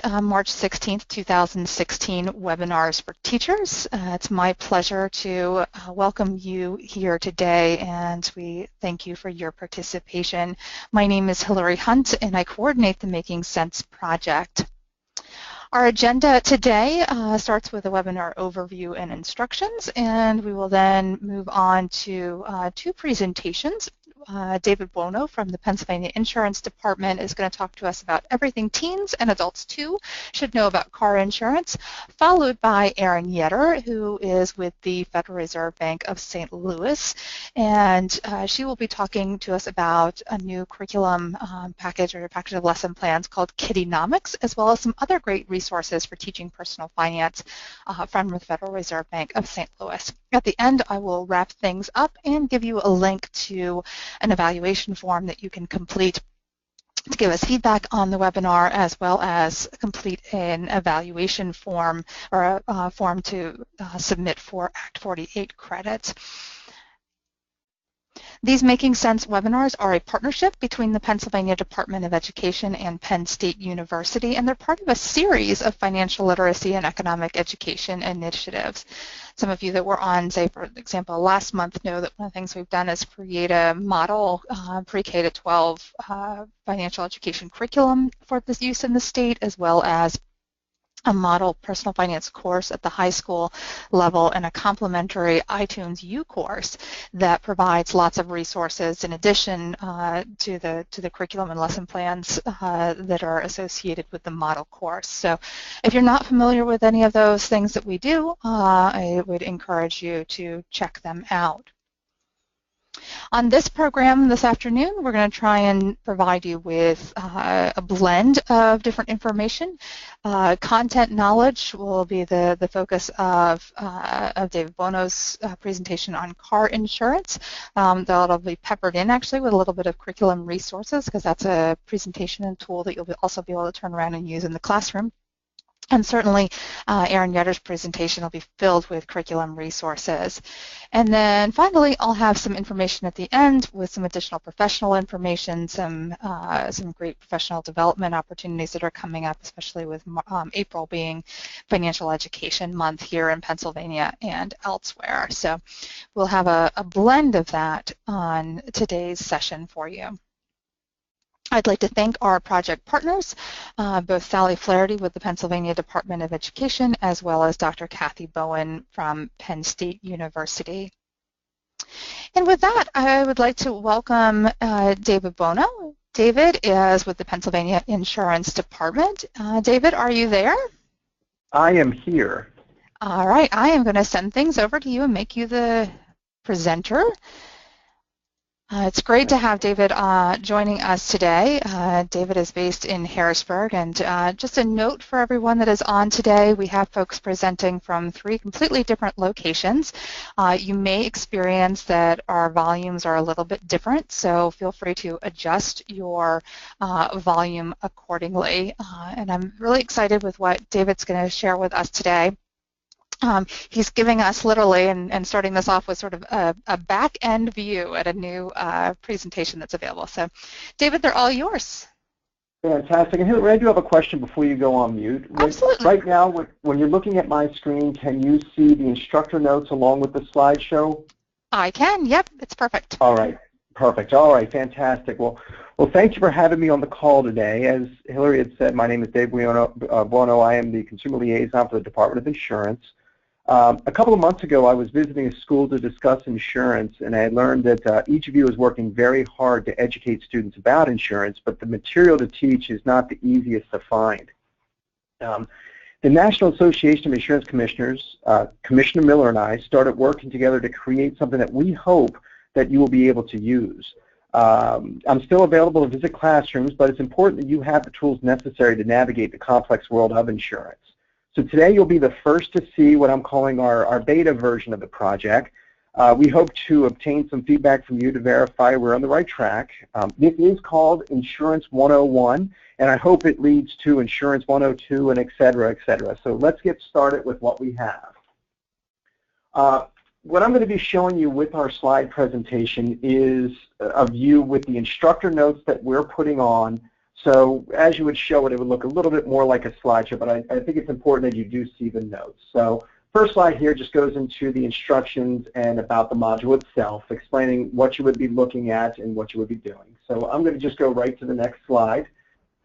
March 16th, 2016 Webinars for Teachers. It's my pleasure to welcome you here today, and we thank you for your participation. My name is Hillary Hunt, and I coordinate the Making Sense project. Our agenda today starts with a webinar overview and instructions, and we will then move on to two presentations. David Buono from the Pennsylvania Insurance Department is going to talk to us about everything teens and adults too should know about car insurance, followed by Erin Yetter, who is with the Federal Reserve Bank of St. Louis, and she will be talking to us about a new curriculum package or a package of lesson plans called Kiddynomics, as well as some other great resources for teaching personal finance from the Federal Reserve Bank of St. Louis. At the end, I will wrap things up and give you a link to an evaluation form that you can complete to give us feedback on the webinar, as well as complete an evaluation form or a form to submit for Act 48 credits. These Making Sense webinars are a partnership between the Pennsylvania Department of Education and Penn State University, and they're part of a series of financial literacy and economic education initiatives. Some of you that were on, say, for example, last month know that one of the things we've done is create a model pre-K to 12 financial education curriculum for this use in the state, as well as a model personal finance course at the high school level and a complementary iTunes U course that provides lots of resources in addition to the curriculum and lesson plans that are associated with the model course. So if you're not familiar with any of those things that we do, I would encourage you to check them out. On this program this afternoon, we're going to try and provide you with a blend of different information. Content knowledge will be the focus of David Buono's presentation on car insurance. That'll be peppered in actually with a little bit of curriculum resources, because that's a presentation and tool that you'll also be able to turn around and use in the classroom. And certainly, Erin Yetter's presentation will be filled with curriculum resources. And then finally, I'll have some information at the end with some additional professional information, some great professional development opportunities that are coming up, especially with April being Financial Education Month here in Pennsylvania and elsewhere. So we'll have a blend of that on today's session for you. I'd like to thank our project partners, both Sally Flaherty with the Pennsylvania Department of Education, as well as Dr. Kathy Bowen from Penn State University. And with that, I would like to welcome David Buono. David is with the Pennsylvania Insurance Department. David, are you there? I am here. All right, I am going to send things over to you and make you the presenter. It's great to have David joining us today. David is based in Harrisburg, and just a note for everyone that is on today, we have folks presenting from 3 completely different locations. You may experience that our volumes are a little bit different, so feel free to adjust your volume accordingly. And I'm really excited with what David's going to share with us today. He's giving us literally, and starting this off with sort of a back-end view at a new presentation that's available. So, David, they're all yours. Fantastic. And Hillary, I do have a question before you go on mute. Absolutely. Right now, when you're looking at my screen, can you see the instructor notes along with the slideshow? I can. Yep, it's perfect. All right. Perfect. All right. Fantastic. Well, thank you for having me on the call today. As Hillary had said, my name is Dave Buono. I am the Consumer Liaison for the Department of Insurance. A couple of months ago, I was visiting a school to discuss insurance, and I had learned that each of you is working very hard to educate students about insurance, but the material to teach is not the easiest to find. The National Association of Insurance Commissioners, Commissioner Miller and I, started working together to create something that we hope that you will be able to use. I'm still available to visit classrooms, but it's important that you have the tools necessary to navigate the complex world of insurance. So today you'll be the first to see what I'm calling our beta version of the project. We hope to obtain some feedback from you to verify we're on the right track. This is called Insurance 101, and I hope it leads to Insurance 102 and et cetera, et cetera. So let's get started with what we have. What I'm going to be showing you with our slide presentation is a view with the instructor notes that we're putting on So as you would show it, it would look a little bit more like a slideshow, but I think it's important that you do see the notes. So first slide here just goes into the instructions and about the module itself, explaining what you would be looking at and what you would be doing. So I'm going to just go right to the next slide.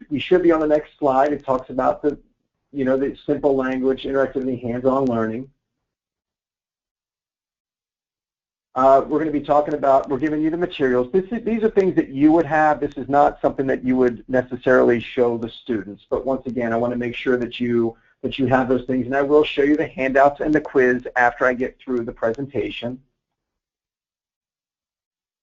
We should be on the next slide. It talks about the, the simple language, interactivity, hands-on learning. We're going to be talking about, we're giving you the materials. These are things that you would have. This is not something that you would necessarily show the students. But once again, I want to make sure that you have those things. And I will show you the handouts and the quiz after I get through the presentation.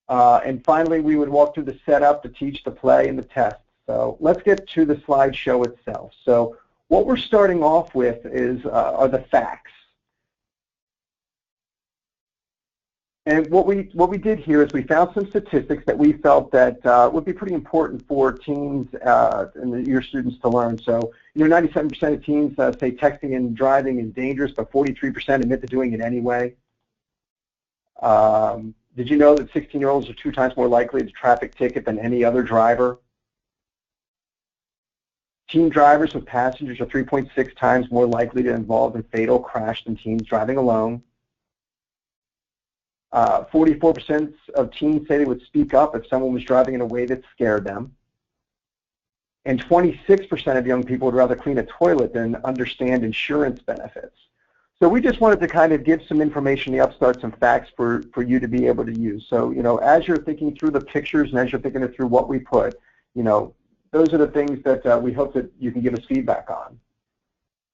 And finally, we would walk through the setup, the teach, the play, and the test. So let's get to the slideshow itself. So what we're starting off with are the facts. And what we did here is we found some statistics that we felt that would be pretty important for teens and your students to learn. So, 97% of teens say texting and driving is dangerous, but 43% admit to doing it anyway. Did you know that 16-year-olds are 2 times more likely to traffic ticket than any other driver? Teen drivers with passengers are 3.6 times more likely to involve in fatal crash than teens driving alone. 44% of teens say they would speak up if someone was driving in a way that scared them. And 26% of young people would rather clean a toilet than understand insurance benefits. So we just wanted to kind of give some information, the upstart, some facts for you to be able to use. So, as you're thinking through the pictures and as you're thinking through what we put, those are the things that we hope that you can give us feedback on.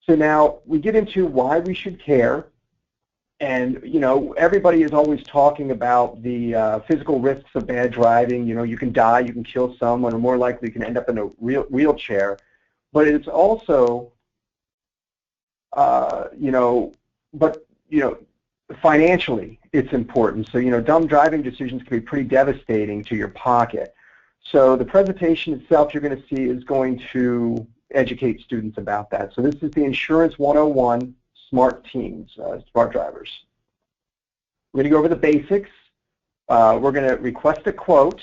So now we get into why we should care. And, everybody is always talking about the physical risks of bad driving. You can die, you can kill someone, or more likely you can end up in a wheelchair. But it's also, financially it's important. So, dumb driving decisions can be pretty devastating to your pocket. So the presentation itself you're going to see is going to educate students about that. So this is the Insurance 101. Smart teens, smart drivers. We're going to go over the basics. We're going to request a quote,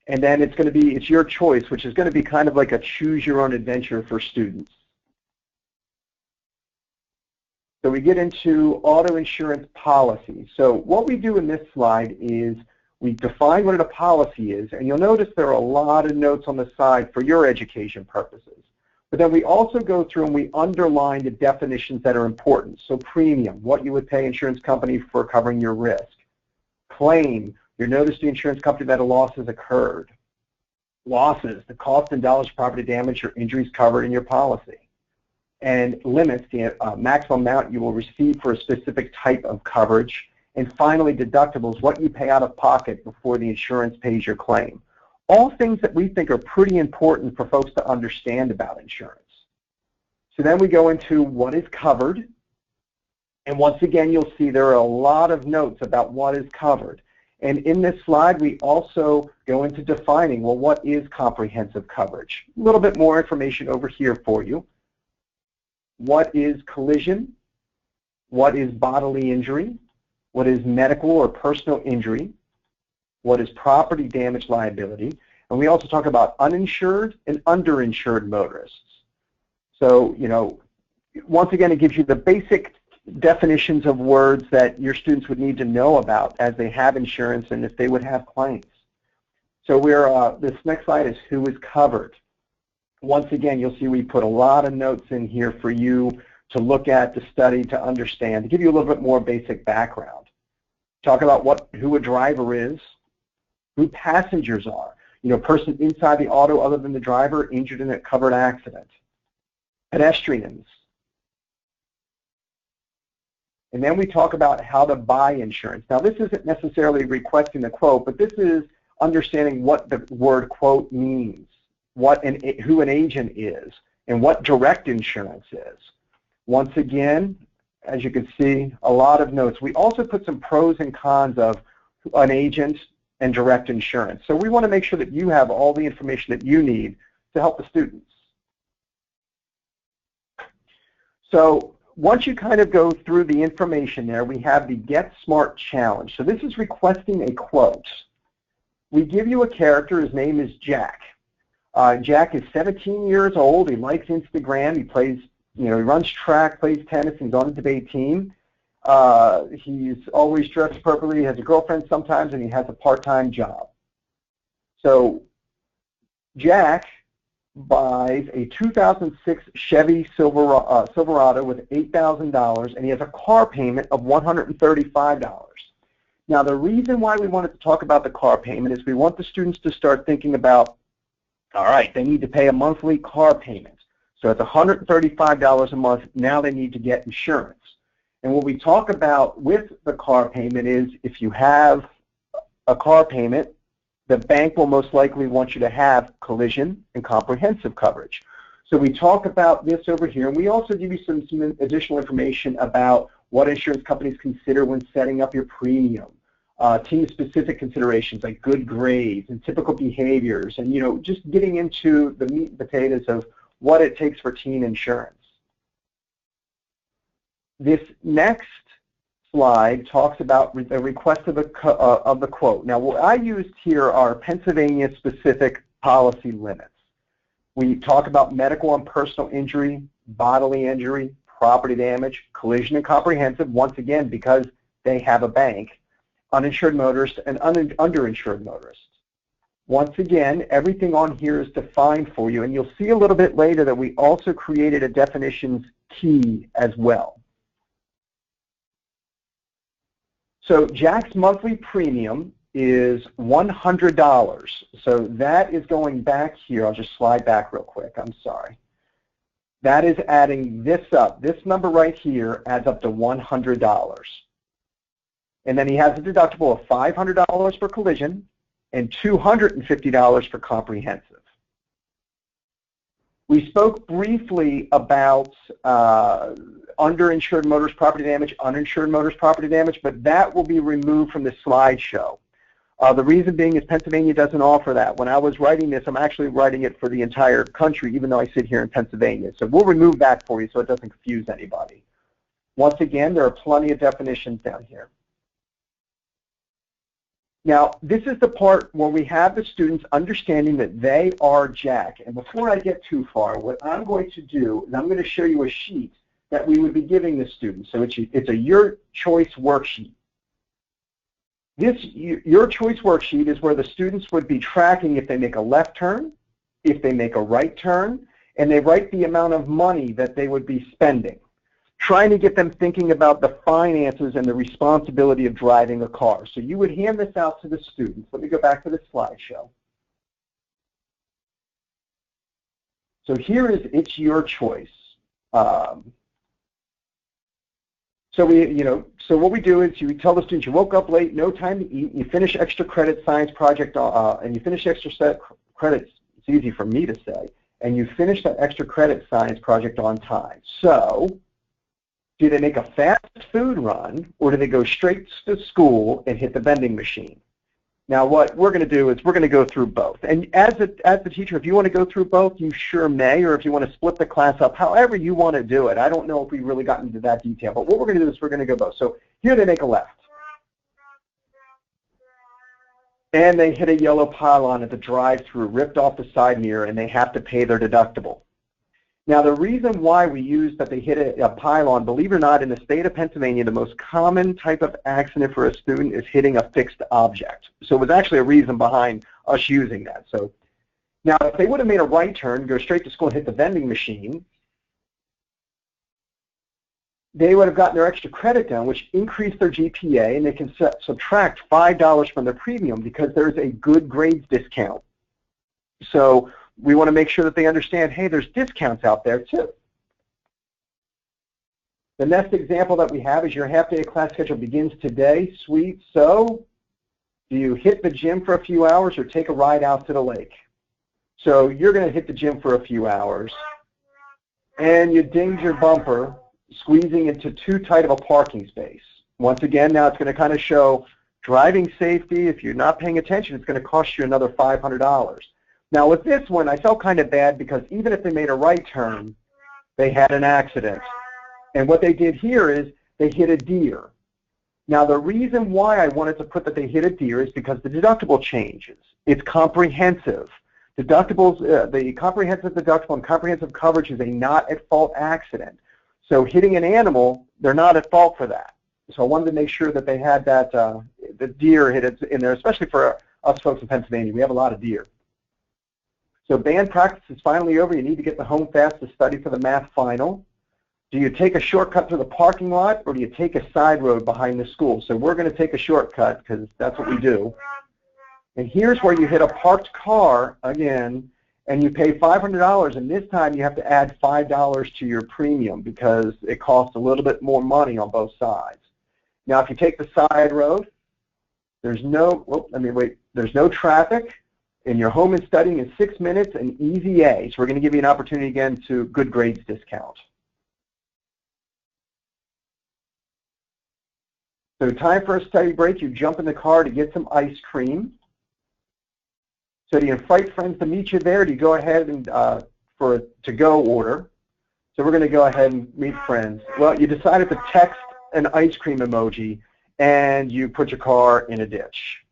and then it's your choice, which is going to be kind of like a choose your own adventure for students. So we get into auto insurance policy. So what we do in this slide is we define what a policy is, and you'll notice there are a lot of notes on the side for your education purposes. But then we also go through and we underline the definitions that are important. So premium, what you would pay insurance company for covering your risk. Claim, you notice the insurance company that a loss has occurred. Losses, the cost in dollars of property damage or injuries covered in your policy. And limits, the maximum amount you will receive for a specific type of coverage. And finally, deductibles, what you pay out of pocket before the insurance pays your claim. All things that we think are pretty important for folks to understand about insurance. So then we go into what is covered. And once again, you'll see there are a lot of notes about what is covered. And in this slide, we also go into defining, well, what is comprehensive coverage? A little bit more information over here for you. What is collision? What is bodily injury? What is medical or personal injury? What is property damage liability? And we also talk about uninsured and underinsured motorists. So, once again, it gives you the basic definitions of words that your students would need to know about as they have insurance and if they would have claims. So this next slide is who is covered. Once again, you'll see we put a lot of notes in here for you to look at, to study, to understand, to give you a little bit more basic background. Talk about who a driver is, who passengers are, person inside the auto other than the driver injured in a covered accident, pedestrians. And then we talk about how to buy insurance. Now this isn't necessarily requesting the quote, but this is understanding what the word quote means, who an agent is, and what direct insurance is. Once again, as you can see, a lot of notes. We also put some pros and cons of an agent and direct insurance. So we want to make sure that you have all the information that you need to help the students. So once you kind of go through the information there, we have the Get Smart Challenge. So this is requesting a quote. We give you a character, his name is Jack. Jack is 17 years old. He likes Instagram. He plays, he runs track, plays tennis, and he's on the debate team. He's always dressed appropriately. He has a girlfriend sometimes, and he has a part-time job. So Jack buys a 2006 Chevy Silverado with $8,000, and he has a car payment of $135. Now, the reason why we wanted to talk about the car payment is we want the students to start thinking about, all right, they need to pay a monthly car payment. So it's $135 a month. Now they need to get insurance. And what we talk about with the car payment is if you have a car payment, the bank will most likely want you to have collision and comprehensive coverage. So we talk about this over here, and we also give you some additional information about what insurance companies consider when setting up your premium, team-specific considerations like good grades and typical behaviors, and just getting into the meat and potatoes of what it takes for teen insurance. This next slide talks about the request of the quote. Now, what I used here are Pennsylvania-specific policy limits. We talk about medical and personal injury, bodily injury, property damage, collision and comprehensive, once again, because they have a bank, uninsured motorists, and underinsured motorists. Once again, everything on here is defined for you, and you'll see a little bit later that we also created a definitions key as well. So Jack's monthly premium is $100. So that is going back here. I'll just slide back real quick. I'm sorry. That is adding this up. This number right here adds up to $100. And then he has a deductible of $500 for collision and $250 for comprehensive. We spoke briefly about underinsured motorist property damage, uninsured motorist property damage, but that will be removed from the slideshow. The reason being is Pennsylvania doesn't offer that. When I was writing this, I'm actually writing it for the entire country, even though I sit here in Pennsylvania. So we'll remove that for you so it doesn't confuse anybody. Once again, there are plenty of definitions down here. Now, this is the part where we have the students understanding that they are Jack. And before I get too far, what I'm going to do is I'm going to show you a sheet that we would be giving the students. So it's a Your Choice worksheet. This Your Choice worksheet is where the students would be tracking if they make a left turn, if they make a right turn, and they write the amount of money that they would be spending, trying to get them thinking about the finances and the responsibility of driving a car. So you would hand this out to the students. Let me go back to the slideshow. So here is It's Your Choice. So what we do is you tell the students you woke up late, no time to eat, you finish extra credit science project, and you finish extra set credits. It's easy for me to say, and you finish that extra credit science project on time. So, do they make a fast food run, or do they go straight to school and hit the vending machine? Now, what we're going to do is we're going to go through both. And as the teacher, if you want to go through both, you sure may, or if you want to split the class up, however you want to do it. I don't know if we really got into that detail, but what we're going to do is we're going to go both. So here they make a left. And they hit a yellow pylon at the drive-thru, ripped off the side mirror, and they have to pay their deductible. Now, the reason why we use that they hit a pylon, believe it or not, in the state of Pennsylvania, the most common type of accident for a student is hitting a fixed object. So it was actually a reason behind us using that. So now, if they would have made a right turn, go straight to school and hit the vending machine, they would have gotten their extra credit down, which increased their GPA, and they can subtract $5 from their premium because there's a good grades discount. So we want to make sure that they understand, hey, there's discounts out there too. The next example that we have is your half-day class schedule begins today. Sweet. So do you hit the gym for a few hours or take a ride out to the lake? So you're going to hit the gym for a few hours, and you dinged your bumper squeezing into too tight of a parking space. Once again, now it's going to kind of show driving safety. If you're not paying attention, it's going to cost you another $500. Now with this one, I felt kind of bad because even if they made a right turn, they had an accident. And what they did here is they hit a deer. Now the reason why I wanted to put that they hit a deer is because the deductible changes. It's comprehensive. Deductibles, the comprehensive deductible and comprehensive coverage is a not-at-fault accident. So hitting an animal, they're not at fault for that. So I wanted to make sure that they had that, the deer hit it in there, especially for us folks in Pennsylvania. We have a lot of deer. So band practice is finally over. You need to get the home fast to study for the math final. Do you take a shortcut through the parking lot, or do you take a side road behind the school? So we're going to take a shortcut because that's what we do. And here's where you hit a parked car again, and you pay $500, and this time you have to add $5 to your premium because it costs a little bit more money on both sides. Now, if you take the side road, there's no, there's no traffic, and your home and studying in 6 minutes and easy A. So we're going to give you an opportunity again to good grades discount. So time for a study break. You jump in the car to get some ice cream. So do you invite friends to meet you there? Do you go ahead and for a to-go order? So we're going to go ahead and meet friends. Well, you decided to text an ice cream emoji, and you put your car in a ditch.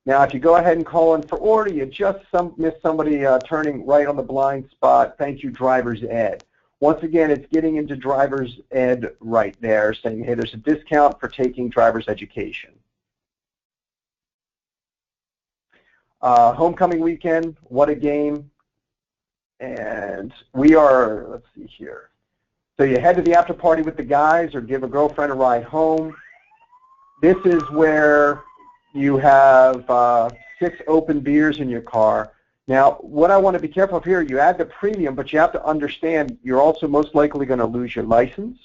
Now, if you go ahead and call in for order, you just miss somebody turning right on the blind spot. Thank you, driver's ed. Once again, it's getting into driver's ed right there, saying, hey, there's a discount for taking driver's education. Homecoming weekend, what a game. And we are, let's see here. So you head to the after party with the guys or give a girlfriend a ride home. This is where you have 6 open beers in your car. Now, what I want to be careful of here, you add the premium, but you have to understand you're also most likely going to lose your license.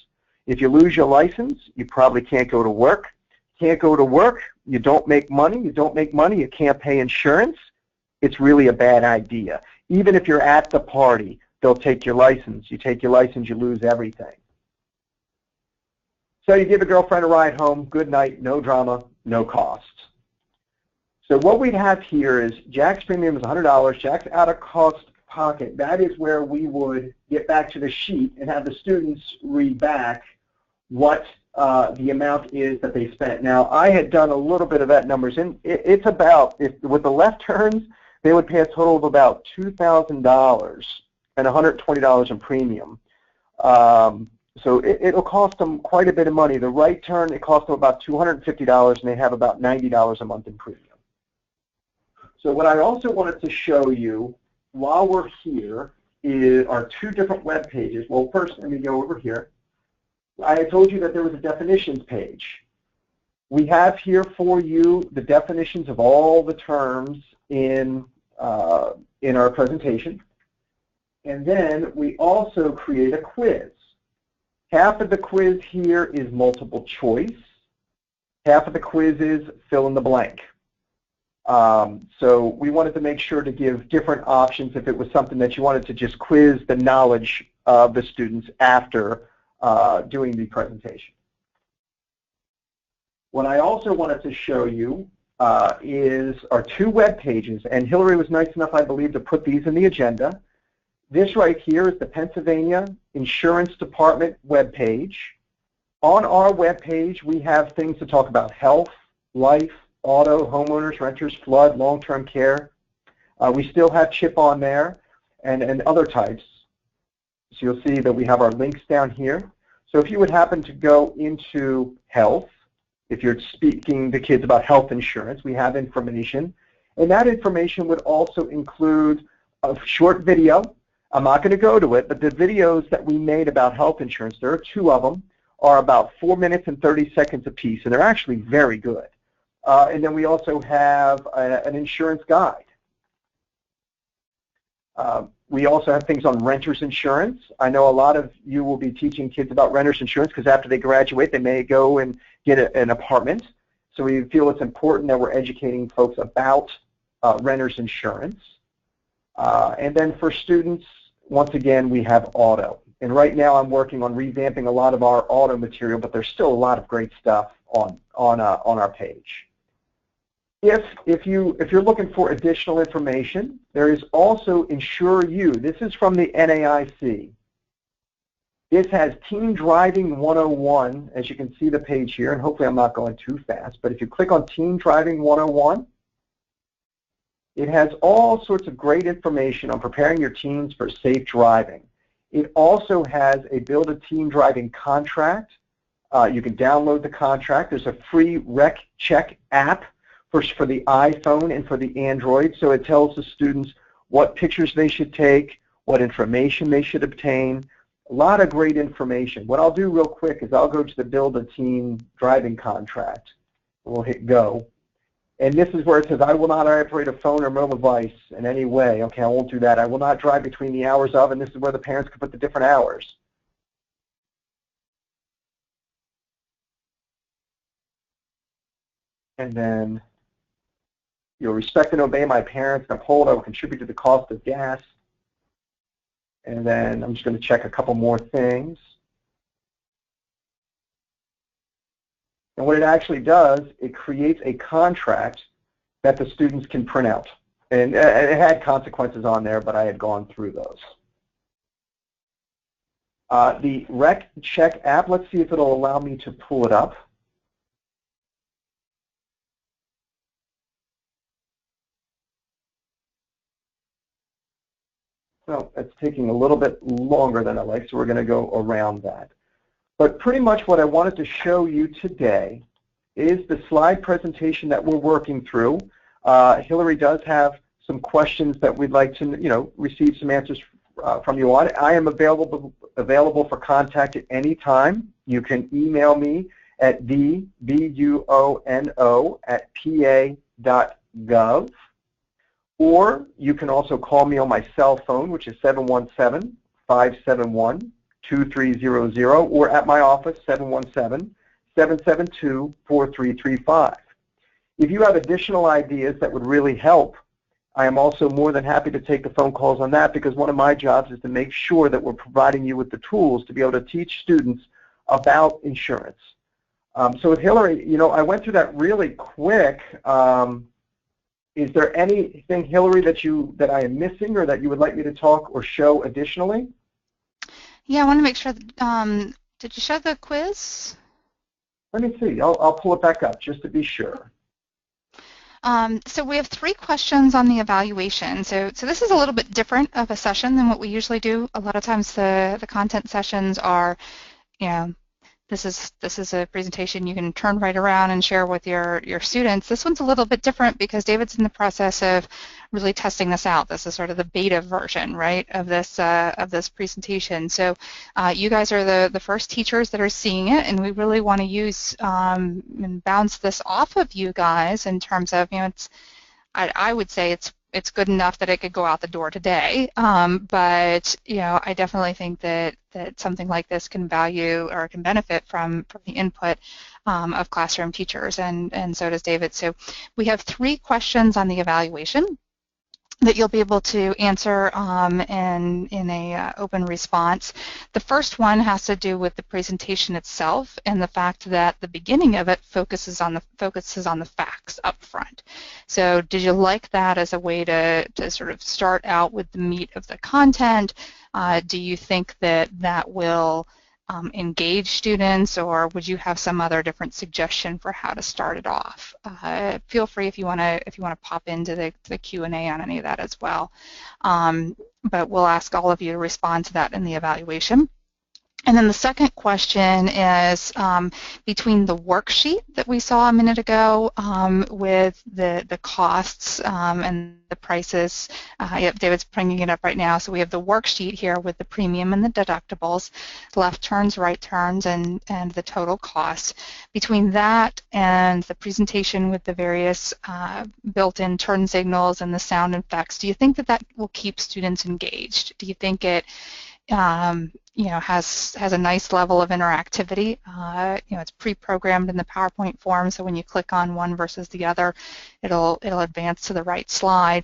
If you lose your license, you probably can't go to work. Can't go to work, you don't make money. You don't make money, you can't pay insurance. It's really a bad idea. Even if you're at the party, they'll take your license. You take your license, you lose everything. So you give a girlfriend a ride home, good night, no drama, no cost. So what we'd have here is Jack's premium is $100, Jack's out of cost pocket. That is where we would get back to the sheet and have the students read back what the amount is that they spent. Now, I had done a little bit of that numbers, and it's about, with the left turns, they would pay a total of about $2,000 and $120 in premium. So it'll cost them quite a bit of money. The right turn, it costs them about $250, and they have about $90 a month in premium. So what I also wanted to show you while we're here are 2 different web pages. Well, first, let me go over here. I had told you that there was a definitions page. We have here for you the definitions of all the terms in our presentation. And then we also create a quiz. Half of the quiz here is multiple choice. Half of the quiz is fill in the blank. So we wanted to make sure to give different options if it was something that you wanted to just quiz the knowledge of the students after doing the presentation. What I also wanted to show you is our 2 web pages, and Hillary was nice enough, I believe, to put these in the agenda. This right here is the Pennsylvania Insurance Department web page. On our web page, we have things to talk about: health, life, auto, homeowners, renters, flood, long-term care. We still have CHIP on there and other types. So you'll see that we have our links down here. So if you would happen to go into health, if you're speaking to kids about health insurance, we have information. And that information would also include a short video. I'm not going to go to it, but the videos that we made about health insurance, there are 2 of them, are about 4 minutes and 30 seconds apiece, and they're actually very good. And then we also have an insurance guide. We also have things on renter's insurance. I know a lot of you will be teaching kids about renter's insurance because after they graduate, they may go and get an apartment. So we feel it's important that we're educating folks about renter's insurance. And then for students, once again, we have auto. And right now I'm working on revamping a lot of our auto material, but there's still a lot of great stuff on our page. If you're looking for additional information, there is also Insure You. This is from the NAIC. This has Teen Driving 101, as you can see the page here, and hopefully I'm not going too fast, but if you click on Teen Driving 101, It has all sorts of great information on preparing your teens for safe driving. It also has a Build a Teen Driving contract. You can download the contract. There's a free Rec Check app for the iPhone and for the Android, so it tells the students what pictures they should take, what information they should obtain. A lot of great information. What I'll do real quick is I'll go to the Build a Teen Driving contract. We'll hit go. And this is where it says, I will not operate a phone or mobile device in any way. Okay, I won't do that. I will not drive between the hours of, and this is where the parents can put the different hours. And then you'll respect and obey my parents and uphold. I will contribute to the cost of gas. And then I'm just going to check a couple more things. And what it actually does, it creates a contract that the students can print out. And it had consequences on there, but I had gone through those. The Rec Check app, let's see if it'll allow me to pull it up. Well, it's taking a little bit longer than I like, so we're going to go around that. But pretty much what I wanted to show you today is the slide presentation that we're working through. Hillary does have some questions that we'd like to, receive some answers from you on. I am available for contact at any time. You can email me at buono@pa.gov, or you can also call me on my cell phone, which is 717-571-2300, or at my office, 717-772-4335. If you have additional ideas that would really help, I am also more than happy to take the phone calls on that, because one of my jobs is to make sure that we're providing you with the tools to be able to teach students about insurance. So with Hillary, I went through that really quick. Is there anything, Hillary, that I am missing or that you would like me to talk or show additionally? Yeah, I want to make sure. Did you show the quiz? Let me see. I'll pull it back up just to be sure. So we have 3 questions on the evaluation. So this is a little bit different of a session than what we usually do. A lot of times the content sessions are, this is a presentation you can turn right around and share with your students. This one's a little bit different because David's in the process of really testing this out. This is sort of the beta version, right, of this presentation. So you guys are the first teachers that are seeing it, and we really want to use and bounce this off of you guys in terms of, I would say it's good enough that it could go out the door today, but I definitely think that something like this can value or can benefit from the input of classroom teachers, and so does David. So we have 3 questions on the evaluation that you'll be able to answer in a open response. The first one has to do with the presentation itself and the fact that the beginning of it focuses on the facts up front. So did you like that as a way to sort of start out with the meat of the content? Do you think that will engage students, or would you have some other different suggestion for how to start it off? Feel free if you want to pop into the Q&A on any of that as well. But we'll ask all of you to respond to that in the evaluation. And then the second question is between the worksheet that we saw a minute ago with the costs and the prices. Yep, David's bringing it up right now. So we have the worksheet here with the premium and the deductibles, left turns, right turns, and the total cost. Between that and the presentation with the various built-in turn signals and the sound effects, do you think that will keep students engaged? Do you think it has a nice level of interactivity? It's pre-programmed in the PowerPoint form, so when you click on one versus the other, it'll advance to the right slide.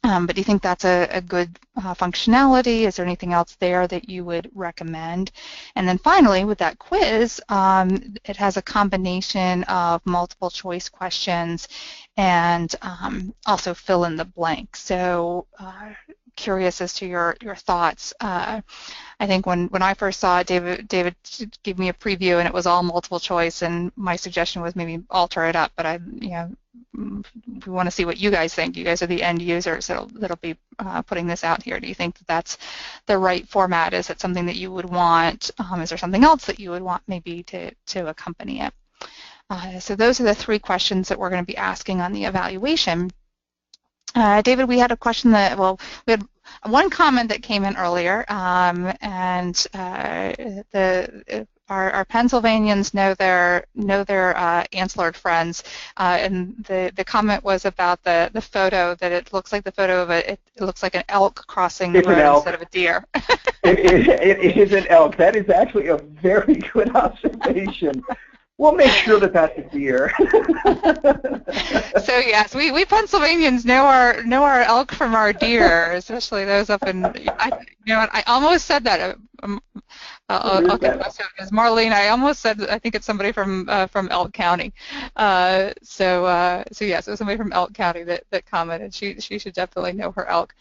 But do you think that's a good functionality? Is there anything else there that you would recommend? And then finally, with that quiz, it has a combination of multiple choice questions and also fill in the blank. So curious as to your thoughts. I think when I first saw it, David gave me a preview, and it was all multiple choice, and my suggestion was maybe alter it up. But we want to see what you guys think. You guys are the end users that'll be putting this out here. Do you think that that's the right format? Is it something that you would want? Is there something else that you would want maybe to accompany it? So those are the three questions that we're going to be asking on the evaluation. David, we had a question we had one comment that came in earlier, and our Pennsylvanians know their ancillary friends, and the comment was about the photo, that it looks like the photo of it looks like an elk crossing the road instead of a deer. It is an elk. That is actually a very good observation. We'll make sure that that's a deer. So yes, we Pennsylvanians know our elk from our deer, especially those up in. I almost said that. I'll get myself as Marlene. I almost said I think it's somebody from Elk County. So yes, it was somebody from Elk County that commented. She should definitely know her elk.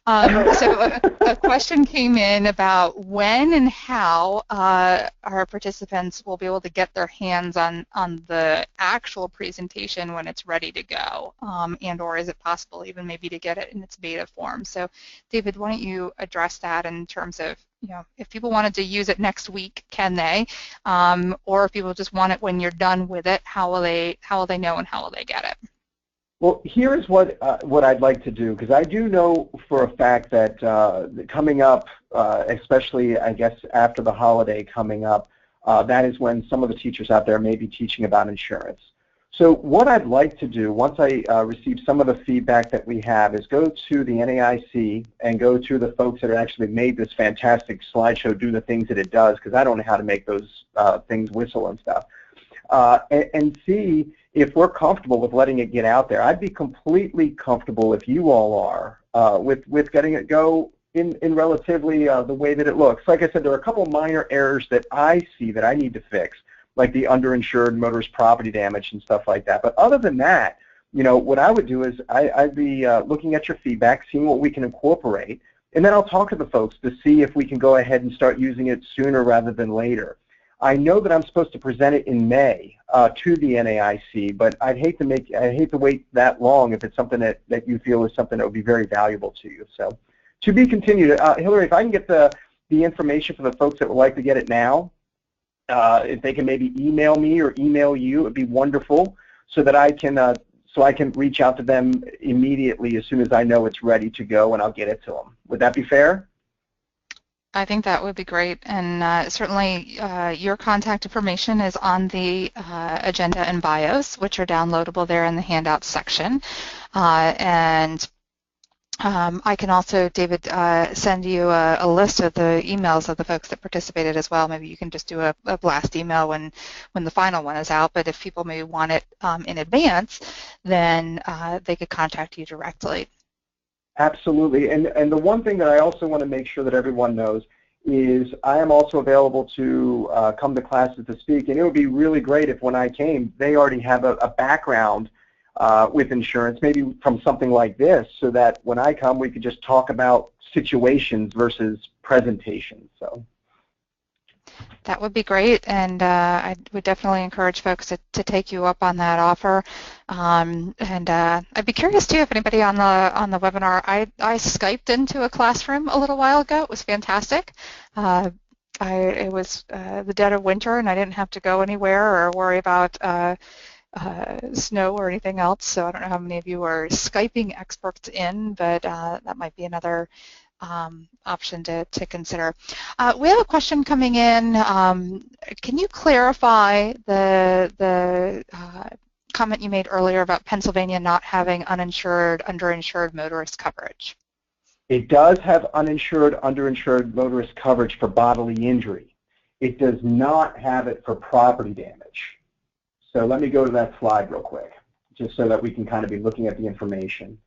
So a question came in about when and how our participants will be able to get their hands on the actual presentation when it's ready to go, and or is it possible even maybe to get it in its beta form? So David, why don't you address that in terms of, if people wanted to use it next week, can they? Or if people just want it when you're done with it, how will they know and how will they get it? Well, here's what I'd like to do, because I do know for a fact that coming up, especially I guess after the holiday coming up, that is when some of the teachers out there may be teaching about insurance. So what I'd like to do, once I receive some of the feedback that we have, is go to the NAIC and go to the folks that have actually made this fantastic slideshow do the things that it does, because I don't know how to make those things whistle and stuff, and see if we're comfortable with letting it get out there. I'd be completely comfortable, if you all are, with letting it go in relatively the way that it looks. Like I said, there are a couple minor errors that I see that I need to fix, like the underinsured motorist property damage and stuff like that. But other than that, what I would do is I'd be looking at your feedback, seeing what we can incorporate, and then I'll talk to the folks to see if we can go ahead and start using it sooner rather than later. I know that I'm supposed to present it in May to the NAIC, but I'd hate to wait that long if it's something that you feel is something that would be very valuable to you. So, to be continued. Hillary, if I can get the information for the folks that would like to get it now, if they can maybe email me or email you, it'd be wonderful, so that I can reach out to them immediately as soon as I know it's ready to go, and I'll get it to them. Would that be fair? I think that would be great, and certainly your contact information is on the agenda and bios, which are downloadable there in the handouts section. And I can also, David, send you a list of the emails of the folks that participated as well. Maybe you can just do a blast email when the final one is out, but if people maybe want it in advance, then they could contact you directly. Absolutely, and the one thing that I also want to make sure that everyone knows is I am also available to come to classes to speak, and it would be really great if when I came, they already have a background with insurance, maybe from something like this, so that when I come, we could just talk about situations versus presentations. So that would be great, and I would definitely encourage folks to take you up on that offer. And I'd be curious too if anybody on the webinar. I Skyped into a classroom a little while ago. It was fantastic. It was the dead of winter, and I didn't have to go anywhere or worry about snow or anything else. So I don't know how many of you are Skyping experts in, but that might be another option to consider. We have a question coming in. Can you clarify the comment you made earlier about Pennsylvania not having uninsured, underinsured motorist coverage? It does have uninsured, underinsured motorist coverage for bodily injury. It does not have it for property damage. So let me go to that slide real quick, just so that we can kind of be looking at the information.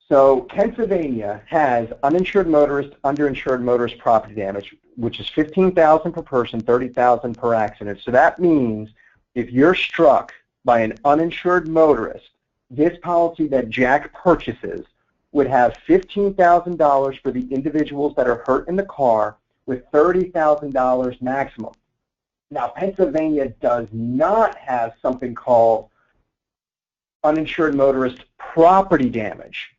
So Pennsylvania has uninsured motorist, underinsured motorist property damage, which is $15,000 per person, $30,000 per accident. So that means if you're struck by an uninsured motorist, this policy that Jack purchases would have $15,000 for the individuals that are hurt in the car with $30,000 maximum. Now, Pennsylvania does not have something called uninsured motorist property damage.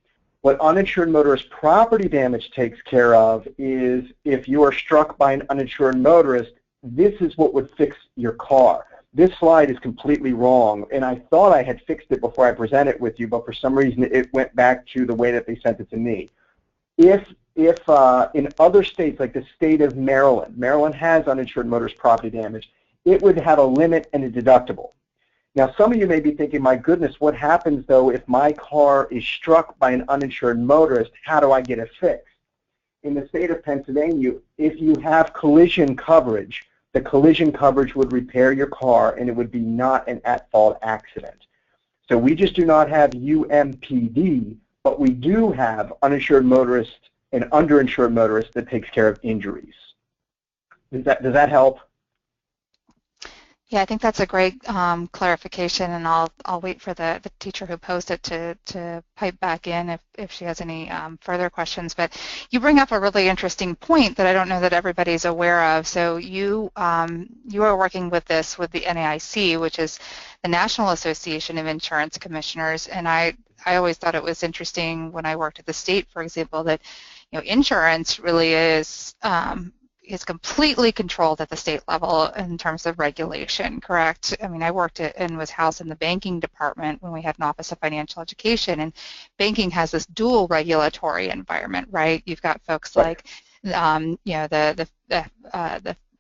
What uninsured motorist property damage takes care of is if you are struck by an uninsured motorist, this is what would fix your car. This slide is completely wrong, and I thought I had fixed it before I presented it with you, but for some reason it went back to the way that they sent it to me. If in other states, like the state of Maryland, Maryland has uninsured motorist property damage, it would have a limit and a deductible. Now, some of you may be thinking, my goodness, what happens, though, if my car is struck by an uninsured motorist? How do I get it fixed? In the state of Pennsylvania, if you have collision coverage, the collision coverage would repair your car, and it would be not an at-fault accident. So we just do not have UMPD, but we do have uninsured motorist and underinsured motorist that takes care of injuries. Does that help? Yeah, I think that's a great clarification, and I'll wait for the teacher who posed it to pipe back in if she has any further questions. But you bring up a really interesting point that I don't know that everybody's aware of. So you are working with this with the NAIC, which is the National Association of Insurance Commissioners, and I always thought it was interesting when I worked at the state, for example, that insurance really is completely controlled at the state level in terms of regulation, correct? I mean, I worked and was housed in the banking department when we had an Office of Financial Education, and banking has this dual regulatory environment, right? You've got folks like, the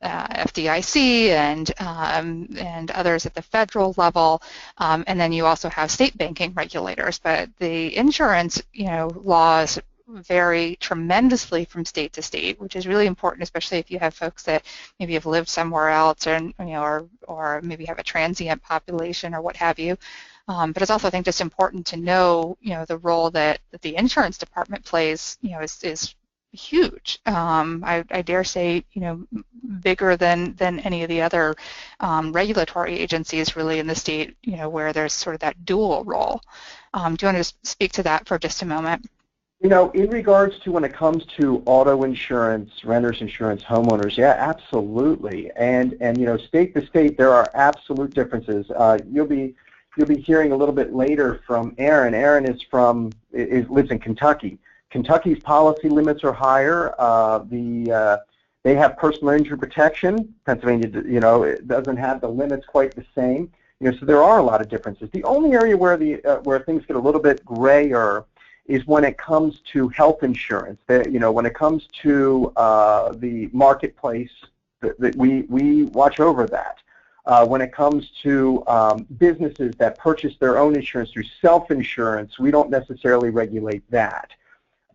FDIC and others at the federal level, and then you also have state banking regulators. But the insurance, laws vary tremendously from state to state, which is really important, especially if you have folks that maybe have lived somewhere else, or maybe have a transient population or what have you. But it's also, I think, just important to know, the role that the insurance department plays, is huge. I dare say, bigger than any of the other regulatory agencies really in the state, where there's sort of that dual role. Do you want to just speak to that for just a moment? In regards to when it comes to auto insurance, renter's insurance, homeowners, yeah, absolutely. And state to state, there are absolute differences. You'll be hearing a little bit later from Aaron. Aaron lives in Kentucky. Kentucky's policy limits are higher. They have personal injury protection. Pennsylvania, it doesn't have the limits quite the same. So there are a lot of differences. The only area where things get a little bit grayer is when it comes to health insurance. When it comes to the marketplace, that we watch over that. When it comes to businesses that purchase their own insurance through self-insurance, we don't necessarily regulate that.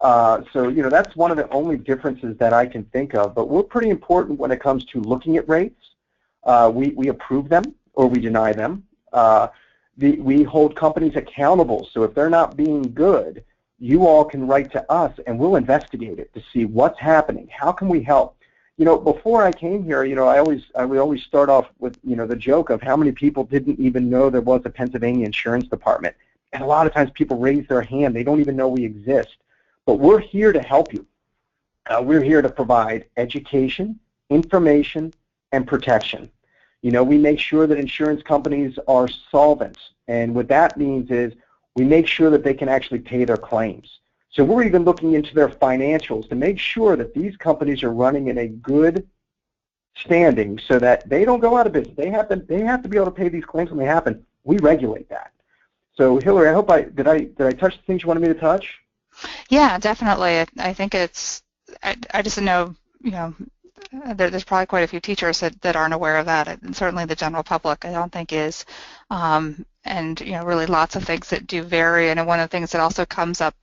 So that's one of the only differences that I can think of. But we're pretty important when it comes to looking at rates. We approve them or we deny them. We hold companies accountable. So if they're not being good, you all can write to us and we'll investigate it to see what's happening. How can we help? Before I came here, we always start off with, the joke of how many people didn't even know there was a Pennsylvania insurance department. And a lot of times people raise their hand. They don't even know we exist. But we're here to help you. We're here to provide education, information, and protection. We make sure that insurance companies are solvent. And what that means is we make sure that they can actually pay their claims. So we're even looking into their financials to make sure that these companies are running in a good standing so that they don't go out of business. They have to be able to pay these claims when they happen. We regulate that. So Hillary, I hope did I touch the things you wanted me to touch? Yeah, definitely. I think I just know, there's probably quite a few teachers that aren't aware of that, and certainly the general public I don't think is. And really lots of things that do vary. And one of the things that also comes up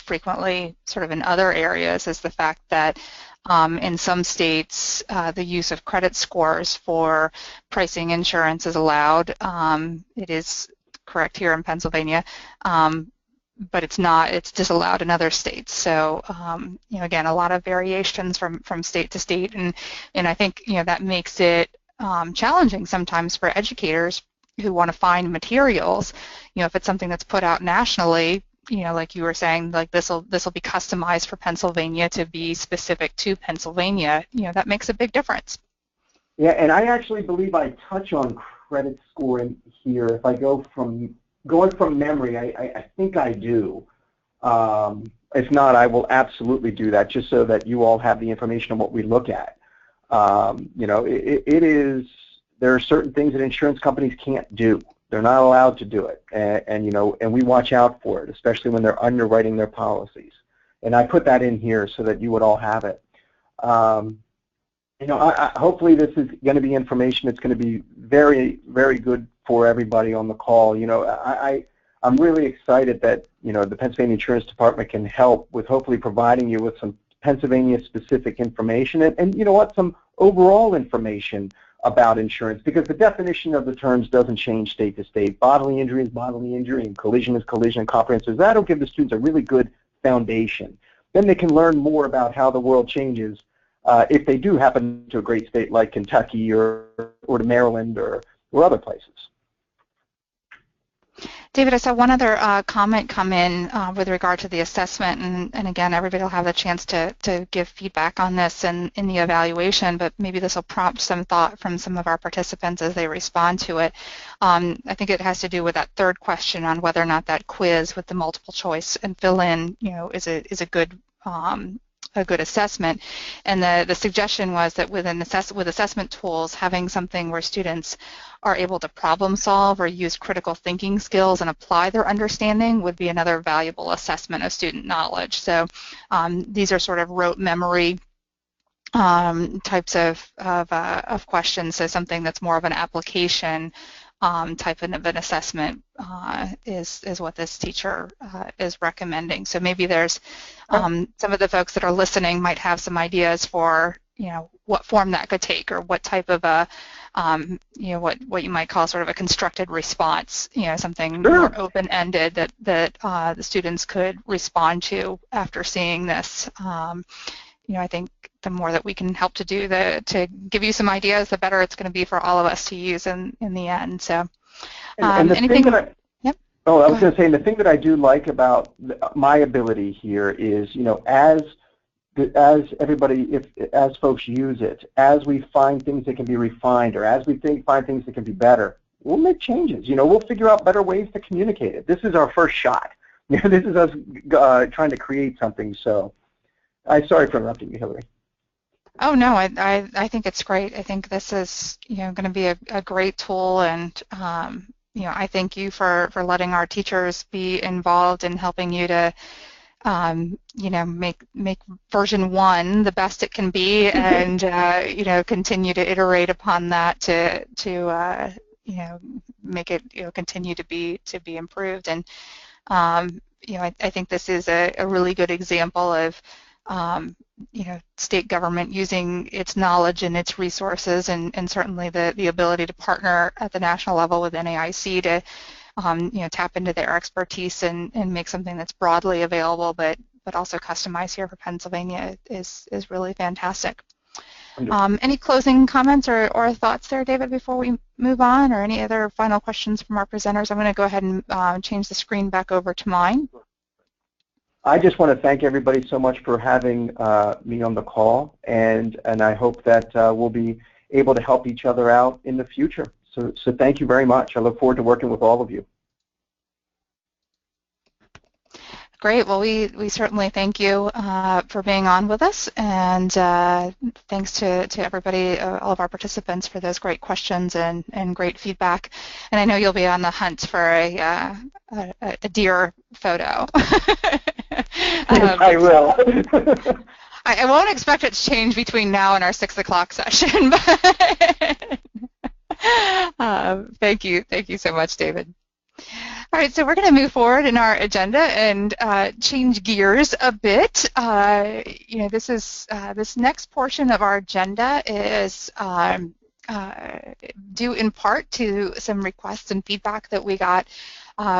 frequently sort of in other areas is the fact that in some states the use of credit scores for pricing insurance is allowed. It is correct here in Pennsylvania, but it's not. It's disallowed in other states. So again, a lot of variations from state to state, and I think that makes it challenging sometimes for educators who want to find materials. If it's something that's put out nationally, like you were saying, like this will be customized for Pennsylvania to be specific to Pennsylvania. That makes a big difference. Yeah, and I actually believe I touch on credit scoring here. If I going from memory, I think I do. If not, I will absolutely do that, just so that you all have the information on what we look at. There are certain things that insurance companies can't do. They're not allowed to do it, and we watch out for it, especially when they're underwriting their policies. And I put that in here so that you would all have it. Hopefully this is going to be information that's going to be very, very good for everybody on the call. I'm really excited that the Pennsylvania Insurance Department can help with hopefully providing you with some Pennsylvania-specific information and some overall information about insurance, because the definition of the terms doesn't change state to state. Bodily injury is bodily injury, and collision is collision, and comprehensive. That'll give the students a really good foundation. Then they can learn more about how the world changes if they do happen to a great state like Kentucky or to Maryland or other places. David, I saw one other comment come in with regard to the assessment, and again, everybody will have the chance to give feedback on this in the evaluation, but maybe this will prompt some thought from some of our participants as they respond to it. I think it has to do with that third question on whether or not that quiz with the multiple choice and fill in, is a good assessment. And the suggestion was that with assessment tools, having something where students are able to problem solve or use critical thinking skills and apply their understanding would be another valuable assessment of student knowledge. So these are sort of rote memory types of questions. So something that's more of an application type of an assessment is what this teacher is recommending. So maybe there's some of the folks that are listening might have some ideas for what form that could take, or what type of a what you might call sort of a constructed response, something more open-ended that the students could respond to after seeing this. I think the more that we can help to do to give you some ideas, the better it's going to be for all of us to use in the end. So, anything? Yep. Oh, I was going to say, and the thing that I do like about my ability here is, as everybody, as folks use it, as we find things that can be refined, or as we find things that can be better, we'll make changes. We'll figure out better ways to communicate it. This is our first shot. This is us trying to create something. So, I'm sorry for interrupting you, Hillary. Oh no, I think it's great. I think this is going to be a great tool, and I thank you for letting our teachers be involved in helping you to make version 1 the best it can be, and continue to iterate upon that to make it continue to be improved. And I think this is a really good example of state government using its knowledge and its resources, and certainly the ability to partner at the national level with NAIC to tap into their expertise and make something that's broadly available, but also customized here for Pennsylvania is really fantastic. Any closing comments or thoughts there, David, before we move on, or any other final questions from our presenters? I'm going to go ahead and change the screen back over to mine. I just want to thank everybody so much for having me on the call, and I hope that we'll be able to help each other out in the future. So thank you very much. I look forward to working with all of you. Great. Well, we certainly thank you for being on with us, and thanks to everybody, all of our participants, for those great questions and great feedback. And I know you'll be on the hunt for a deer photo. I will. I won't expect it to change between now and our 6 o'clock session, but thank you so much, David. All right, so we're going to move forward in our agenda and change gears a bit. This next portion of our agenda is due in part to some requests and feedback that we got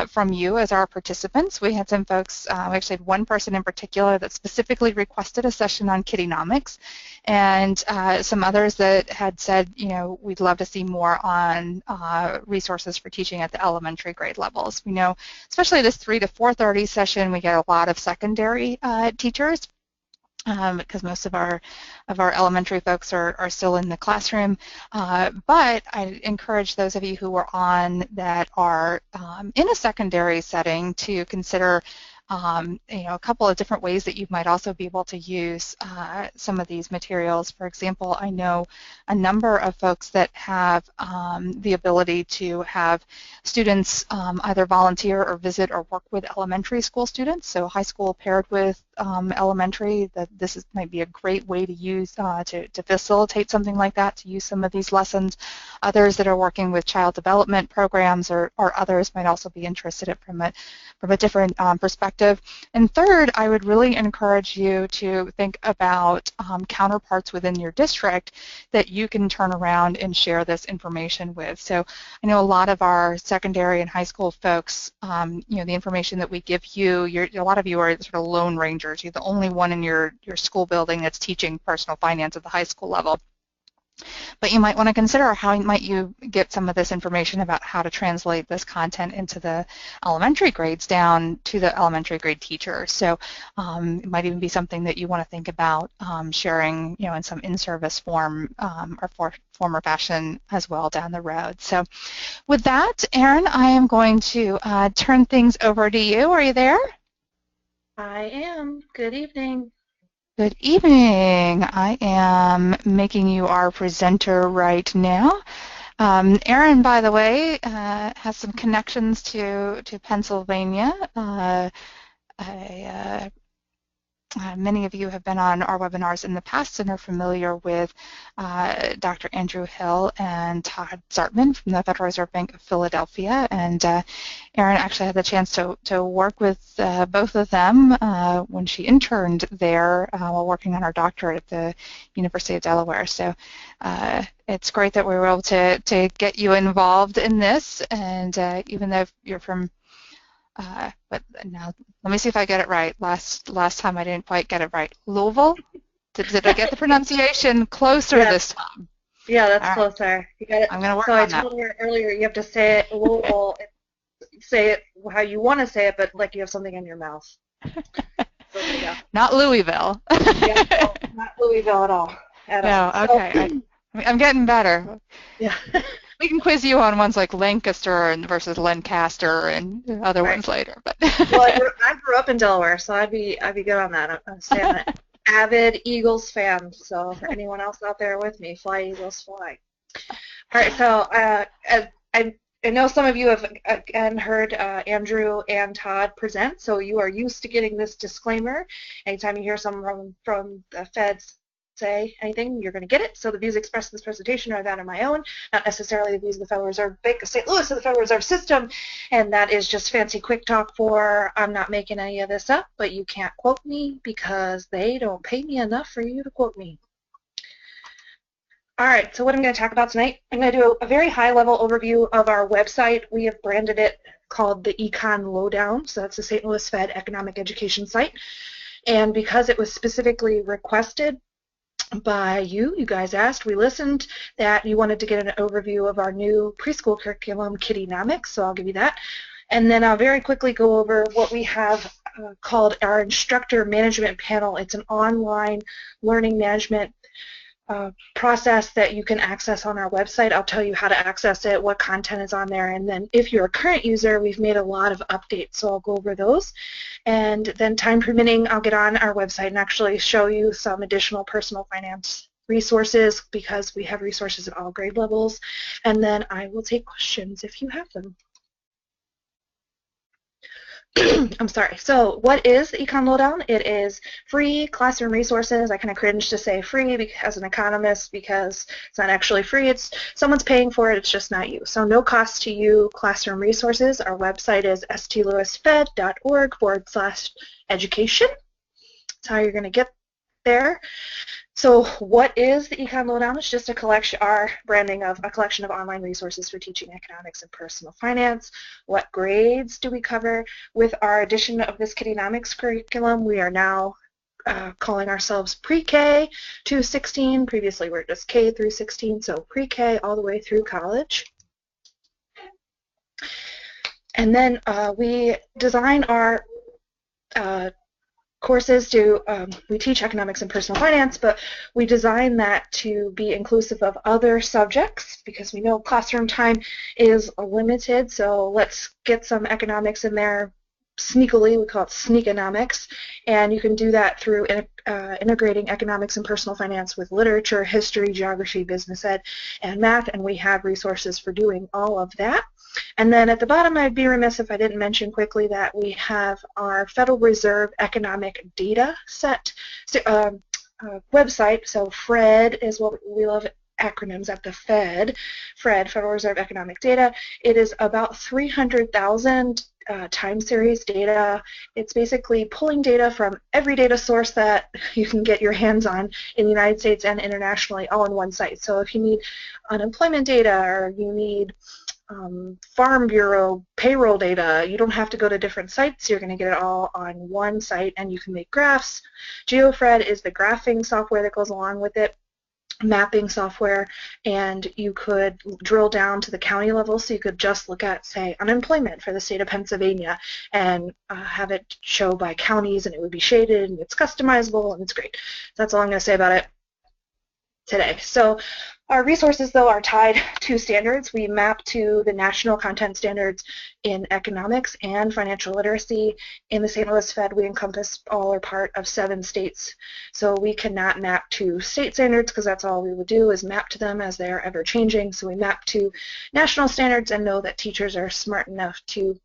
from you as our participants. We had some folks, we actually had one person in particular that specifically requested a session on Kittynomics, and some others that had said, we'd love to see more on resources for teaching at the elementary grade levels. We know, especially this 3 to 4:30 session, we get a lot of secondary teachers, because most of our elementary folks are still in the classroom. But I encourage those of you who are on that are in a secondary setting to consider a couple of different ways that you might also be able to use some of these materials. For example, I know a number of folks that have the ability to have students either volunteer or visit or work with elementary school students, so high school paired with elementary. That this might be a great way to use to facilitate something like that, to use some of these lessons. Others that are working with child development programs or others might also be interested in it from a different perspective. And third, I would really encourage you to think about counterparts within your district that you can turn around and share this information with. So I know a lot of our secondary and high school folks, the information that we give you, a lot of you are sort of lone rangers. You're the only one in your school building that's teaching personal finance at the high school level. But you might want to consider how might you get some of this information about how to translate this content into the elementary grades down to the elementary grade teachers. So it might even be something that you want to think about sharing, in some in-service form or form or fashion as well down the road. So with that, Erin, I am going to turn things over to you. Are you there? I am. Good evening. Good evening. I am making you our presenter right now. Erin, by the way, has some connections to Pennsylvania. Many of you have been on our webinars in the past and are familiar with Dr. Andrew Hill and Todd Zartman from the Federal Reserve Bank of Philadelphia. And Erin actually had the chance to work with both of them when she interned there while working on her doctorate at the University of Delaware. So it's great that we were able to get you involved in this. And even though you're from but now, let me see if I get it right. Last time I didn't quite get it right. Louisville? Did I get the pronunciation closer this time? Yeah, that's closer. You got it. I'm going to work on that. So I told her earlier you have to say it Louisville, say it how you want to say it, but like you have something in your mouth. So, yeah. Not Louisville. Yeah, no, not Louisville at all. No, okay. I'm getting better. Yeah. We can quiz you on ones like Lancaster versus Lancaster and other ones later. But well, I grew up in Delaware, so I'd be good on that. I'm an avid Eagles fan. So for anyone else out there with me, fly Eagles, fly. All right. So I know some of you have again heard Andrew and Todd present, so you are used to getting this disclaimer. Anytime you hear someone from the feds say anything, you're going to get it. So the views expressed in this presentation are that of my own, not necessarily the views of the Federal Reserve Bank of St. Louis or the Federal Reserve System, and that is just fancy quick talk for I'm not making any of this up, but you can't quote me because they don't pay me enough for you to quote me. All right, so what I'm going to talk about tonight, I'm going to do a very high-level overview of our website. We have branded it called the Econ Lowdown, so that's the St. Louis Fed Economic Education site, and because it was specifically requested by you guys asked, we listened, that you wanted to get an overview of our new preschool curriculum, Kittynomics, so I'll give you that. And then I'll very quickly go over what we have called our Instructor Management Panel. It's an online learning management process that you can access on our website. I'll tell you how to access it, what content is on there, and then if you're a current user, we've made a lot of updates, so I'll go over those. And then time permitting, I'll get on our website and actually show you some additional personal finance resources because we have resources at all grade levels, and then I will take questions if you have them. I'm sorry. So what is the Econ Lowdown? It is free classroom resources. I kind of cringe to say free as an economist because it's not actually free. It's someone's paying for it. It's just not you. So no cost to you classroom resources. Our website is stlouisfed.org/education. That's how you're going to get there. So what is the Econ Lowdown? It's just a collection, our branding of a collection of online resources for teaching economics and personal finance. What grades do we cover? With our addition of this Kiddonomics curriculum, we are now calling ourselves pre-K to 16. Previously, we were just K through 16, so pre-K all the way through college. And then we design our courses to, we teach economics and personal finance, but we design that to be inclusive of other subjects because we know classroom time is limited, so let's get some economics in there sneakily. We call it sneakonomics, and you can do that through integrating economics and personal finance with literature, history, geography, business ed, and math, and we have resources for doing all of that. And then at the bottom, I'd be remiss if I didn't mention quickly that we have our Federal Reserve Economic Data Set website. So FRED is what we love acronyms at the Fed. FRED, Federal Reserve Economic Data. It is about 300,000 time series data. It's basically pulling data from every data source that you can get your hands on in the United States and internationally all in one site. So if you need unemployment data or you need Farm Bureau payroll data, you don't have to go to different sites. You're going to get it all on one site, and you can make graphs. GeoFred is the graphing software that goes along with it, mapping software, and you could drill down to the county level, so you could just look at, say, unemployment for the state of Pennsylvania and have it show by counties, and it would be shaded, and it's customizable, and it's great. That's all I'm going to say about it today. So our resources, though, are tied to standards. We map to the national content standards in economics and financial literacy. In the St. Louis Fed, we encompass all or part of 7 states. So we cannot map to state standards because that's all we would do is map to them as they are ever changing. So we map to national standards and know that teachers are smart enough to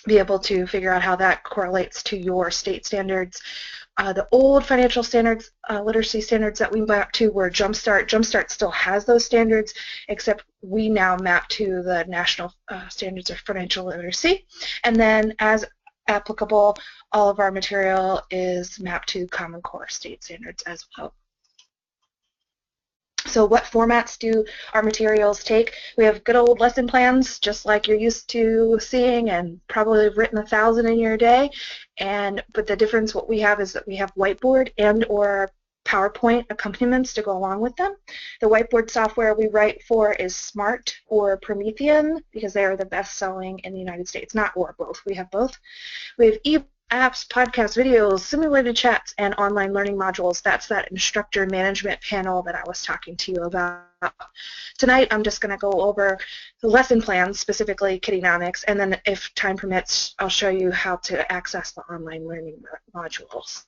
be able to figure out how that correlates to your state standards. The old financial standards, literacy standards that we map to were Jumpstart. Jumpstart still has those standards, except we now map to the national standards of financial literacy. And then as applicable, all of our material is mapped to Common Core state standards as well. So what formats do our materials take? We have good old lesson plans, just like you're used to seeing and probably have written 1,000 in your day. But the difference, what we have is that we have whiteboard and or PowerPoint accompaniments to go along with them. The whiteboard software we write for is Smart or Promethean because they are the best selling in the United States, not or both. We have both. We have apps, podcasts, videos, simulated chats, and online learning modules. That's that instructor management panel that I was talking to you about. Tonight I'm just going to go over the lesson plans, specifically Kiddonomics, and then if time permits, I'll show you how to access the online learning modules.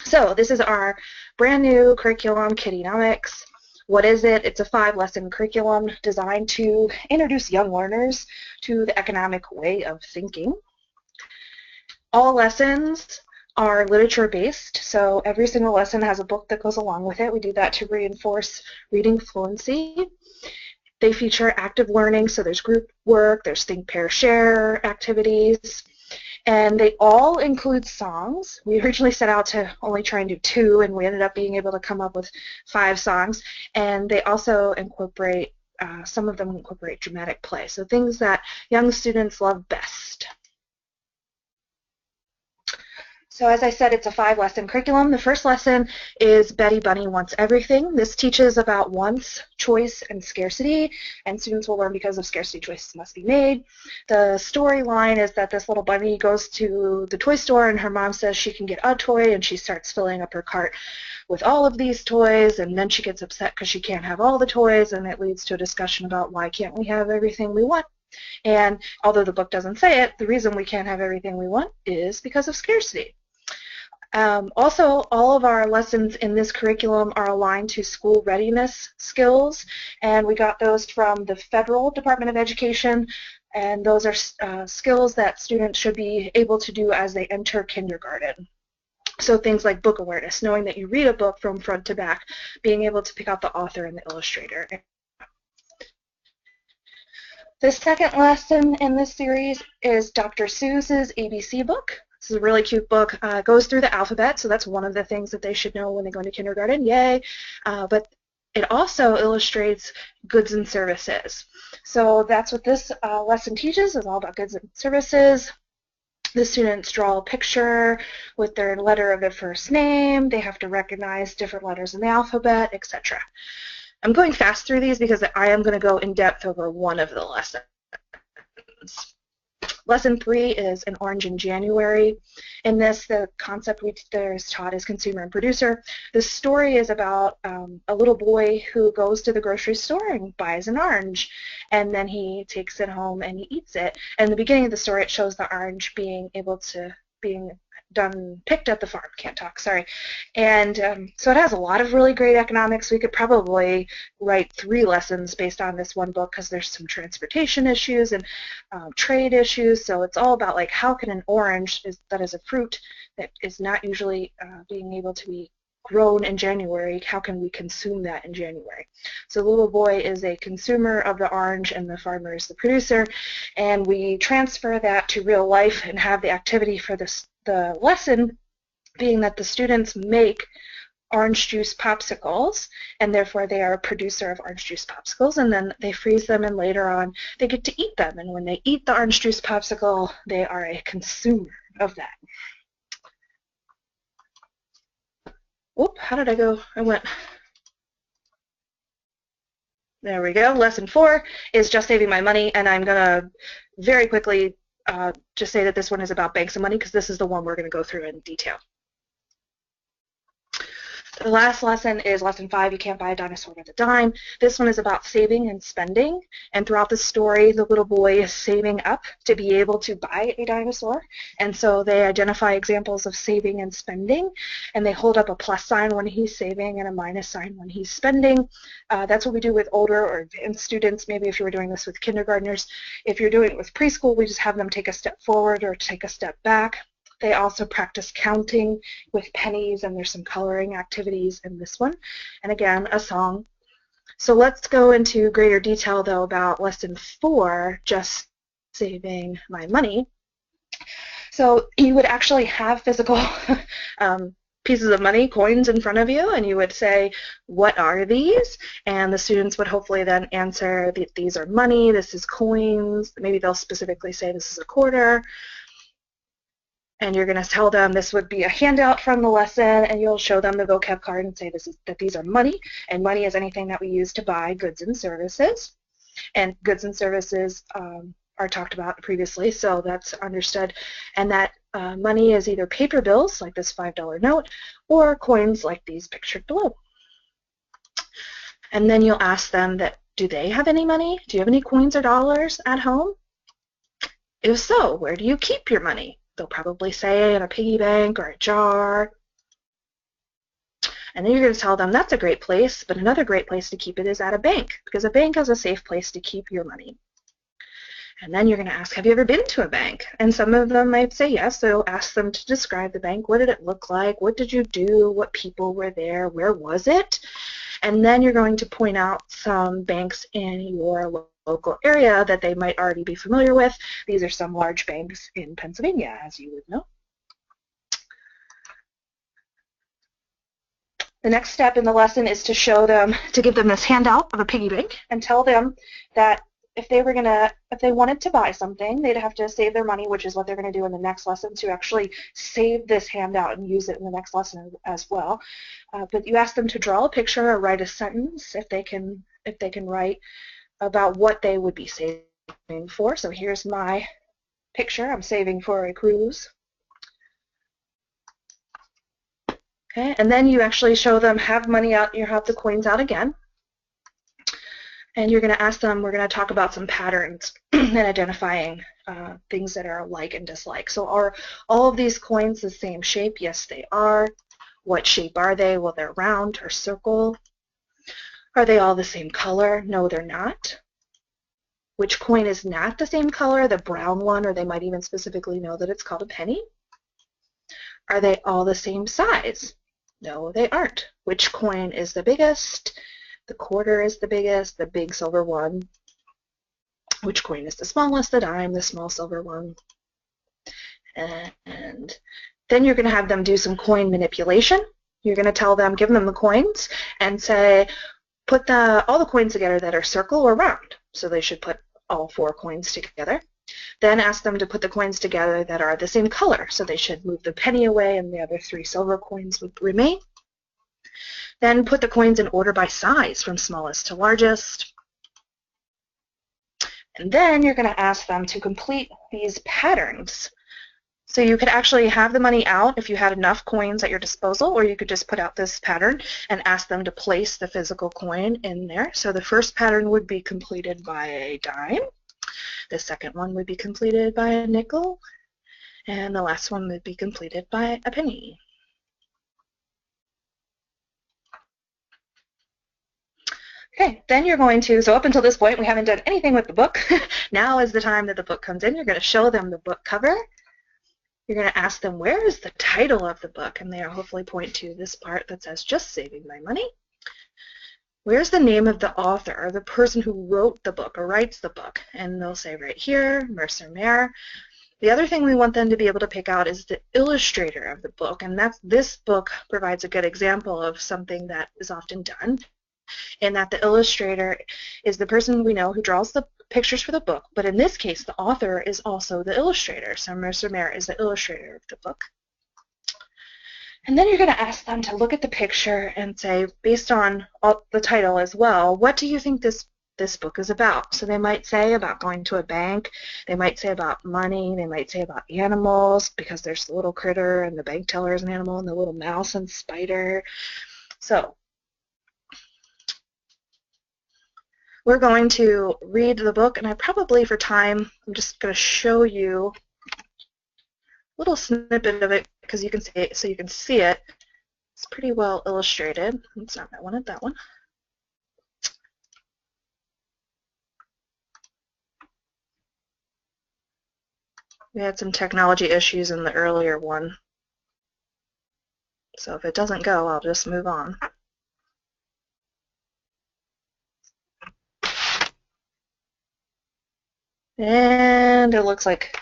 So this is our brand new curriculum, Kiddonomics. What is it? It's a 5-lesson curriculum designed to introduce young learners to the economic way of thinking. All lessons are literature-based, so every single lesson has a book that goes along with it. We do that to reinforce reading fluency. They feature active learning, so there's group work, there's think, pair, share activities, and they all include songs. We originally set out to only try and do 2, and we ended up being able to come up with 5 songs, and they also incorporate, some of them incorporate dramatic play, so things that young students love best. So as I said, it's a 5-lesson curriculum. The first lesson is Betty Bunny Wants Everything. This teaches about wants, choice, and scarcity, and students will learn because of scarcity, choices must be made. The storyline is that this little bunny goes to the toy store and her mom says she can get a toy, and she starts filling up her cart with all of these toys, and then she gets upset because she can't have all the toys, and it leads to a discussion about why can't we have everything we want. And although the book doesn't say it, the reason we can't have everything we want is because of scarcity. Also, all of our lessons in this curriculum are aligned to school readiness skills, and we got those from the Federal Department of Education, and those are skills that students should be able to do as they enter kindergarten. So things like book awareness, knowing that you read a book from front to back, being able to pick out the author and the illustrator. The second lesson in this series is Dr. Seuss's ABC book. This is a really cute book. It goes through the alphabet, so that's one of the things that they should know when they go into kindergarten. Yay! But it also illustrates goods and services. So that's what this lesson teaches, is all about goods and services. The students draw a picture with their letter of their first name. They have to recognize different letters in the alphabet, etc. I'm going fast through these because I am going to go in depth over one of the lessons. Lesson 3 is an orange in January. In this, the concept there is taught is consumer and producer. The story is about a little boy who goes to the grocery store and buys an orange, and then he takes it home and he eats it. And in the beginning of the story, it shows the orange being picked at the farm. Can't talk, sorry. And so it has a lot of really great economics. We could probably write 3 lessons based on this one book because there's some transportation issues and trade issues. So it's all about like how can an orange that is a fruit that is not usually being able to be grown in January, how can we consume that in January? So the little boy is a consumer of the orange and the farmer is the producer, and we transfer that to real life and have the activity for the lesson being that the students make orange juice popsicles, and therefore they are a producer of orange juice popsicles, and then they freeze them, and later on they get to eat them, and when they eat the orange juice popsicle, they are a consumer of that. Oop, how did I go? There we go. Lesson 4 is just saving my money, and I'm going to very quickly just say that this one is about banks and money because this is the one we're going to go through in detail. The last lesson is lesson 5, you can't buy a dinosaur with a dime. This one is about saving and spending, and throughout the story the little boy is saving up to be able to buy a dinosaur, and so they identify examples of saving and spending, and they hold up a plus sign when he's saving and a minus sign when he's spending. That's what we do with older or advanced students. Maybe if you were doing this with kindergartners. If you're doing it with preschool, we just have them take a step forward or take a step back. They also practice counting with pennies, and there's some coloring activities in this one. And again, a song. So let's go into greater detail, though, about lesson 4, just saving my money. So you would actually have physical pieces of money, coins in front of you, and you would say, what are these? And the students would hopefully then answer that these are money, this is coins. Maybe they'll specifically say this is a quarter. And you're going to tell them this would be a handout from the lesson, and you'll show them the vocab card and say that these are money, and money is anything that we use to buy goods and services. And goods and services are talked about previously, so that's understood. And that money is either paper bills, like this $5 note, or coins like these pictured below. And then you'll ask them that, do they have any money? Do you have any coins or dollars at home? If so, where do you keep your money? They'll probably say in a piggy bank or a jar. And then you're going to tell them that's a great place, but another great place to keep it is at a bank, because a bank is a safe place to keep your money. And then you're going to ask, have you ever been to a bank? And some of them might say yes, so ask them to describe the bank. What did it look like? What did you do? What people were there? Where was it? And then you're going to point out some banks in your local area that they might already be familiar with. These are some large banks in Pennsylvania, as you would know. The next step in the lesson is to show them, to give them this handout of a piggy bank and tell them that if they wanted to buy something, they'd have to save their money, which is what they're going to do in the next lesson, to actually save this handout and use it in the next lesson as well. But you ask them to draw a picture or write a sentence if they can write about what they would be saving for. So here's my picture. I'm saving for a cruise. Okay, and then you actually show them, have money out, you have the coins out again. And you're going to ask them, we're going to talk about some patterns and identifying things that are like and dislike. So are all of these coins the same shape? Yes, they are. What shape are they? Well, they're round or circle. Are they all the same color? No, they're not. Which coin is not the same color? The brown one, or they might even specifically know that it's called a penny. Are they all the same size? No, they aren't. Which coin is the biggest? The quarter is the biggest, the big silver one. Which coin is the smallest? The dime, the small silver one. And then you're going to have them do some coin manipulation. You're going to tell them, give them the coins, and say, put all the coins together that are circle or round. So they should put all 4 coins together. Then ask them to put the coins together that are the same color. So they should move the penny away and the other 3 silver coins would remain. Then put the coins in order by size from smallest to largest. And then you're going to ask them to complete these patterns. So you could actually have the money out if you had enough coins at your disposal, or you could just put out this pattern and ask them to place the physical coin in there. So the first pattern would be completed by a dime. The second one would be completed by a nickel. And the last one would be completed by a penny. Okay, then you're going to, so up until this point we haven't done anything with the book. Now is the time that the book comes in. You're going to show them the book cover. You're going to ask them, where is the title of the book? And they'll hopefully point to this part that says, Just Saving My Money. Where's the name of the author, or the person who wrote the book or writes the book? And they'll say right here, Mercer Mayer. The other thing we want them to be able to pick out is the illustrator of the book, and this book provides a good example of something that is often done, in that the illustrator is the person we know who draws the pictures for the book, but in this case the author is also the illustrator. So Mercer Mayer is the illustrator of the book. And then you're going to ask them to look at the picture and say, based on the title as well, what do you think this book is about? So they might say about going to a bank, they might say about money, they might say about animals, because there's the little critter and the bank teller is an animal, and the little mouse and spider. So we're going to read the book, and I probably, for time, I'm just going to show you a little snippet of it because you can see it, so you can see it. It's pretty well illustrated. It's not that one, it's that one. We had some technology issues in the earlier one, so if it doesn't go, I'll just move on. And it looks like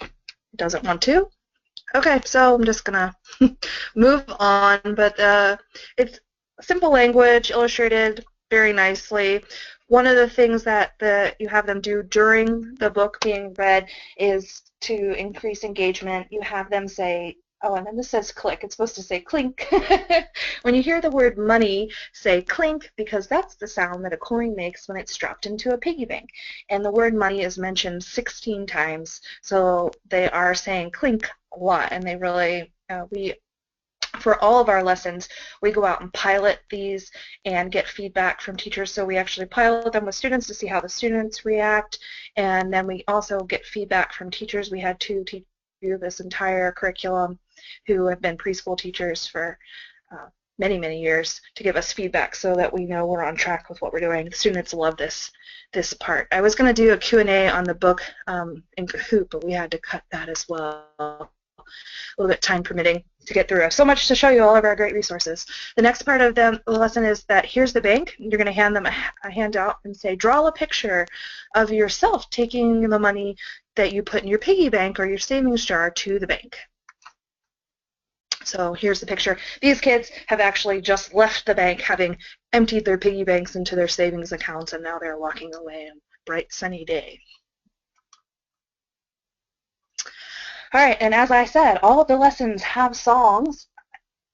it doesn't want to. Okay, so I'm just going to move on, but it's simple language, illustrated very nicely. One of the things that you have them do during the book being read is to increase engagement. You have them say, oh, and then this says click. It's supposed to say clink. When you hear the word money, say clink, because that's the sound that a coin makes when it's dropped into a piggy bank. And the word money is mentioned 16 times, so they are saying clink a lot. And they really, for all of our lessons, we go out and pilot these and get feedback from teachers. So we actually pilot them with students to see how the students react, and then we also get feedback from teachers. We had 2 teachers do this entire curriculum who have been preschool teachers for many, many years to give us feedback so that we know we're on track with what we're doing. The students love this part. I was going to do a Q&A on the book in Kahoot, but we had to cut that as well, a little bit time permitting to get through. So much to show you all of our great resources. The next part of the lesson is that here's the bank. You're going to hand them a handout and say, draw a picture of yourself taking the money that you put in your piggy bank or your savings jar to the bank. So here's the picture. These kids have actually just left the bank, having emptied their piggy banks into their savings accounts, and now they're walking away on a bright sunny day. All right, and as I said, all of the lessons have songs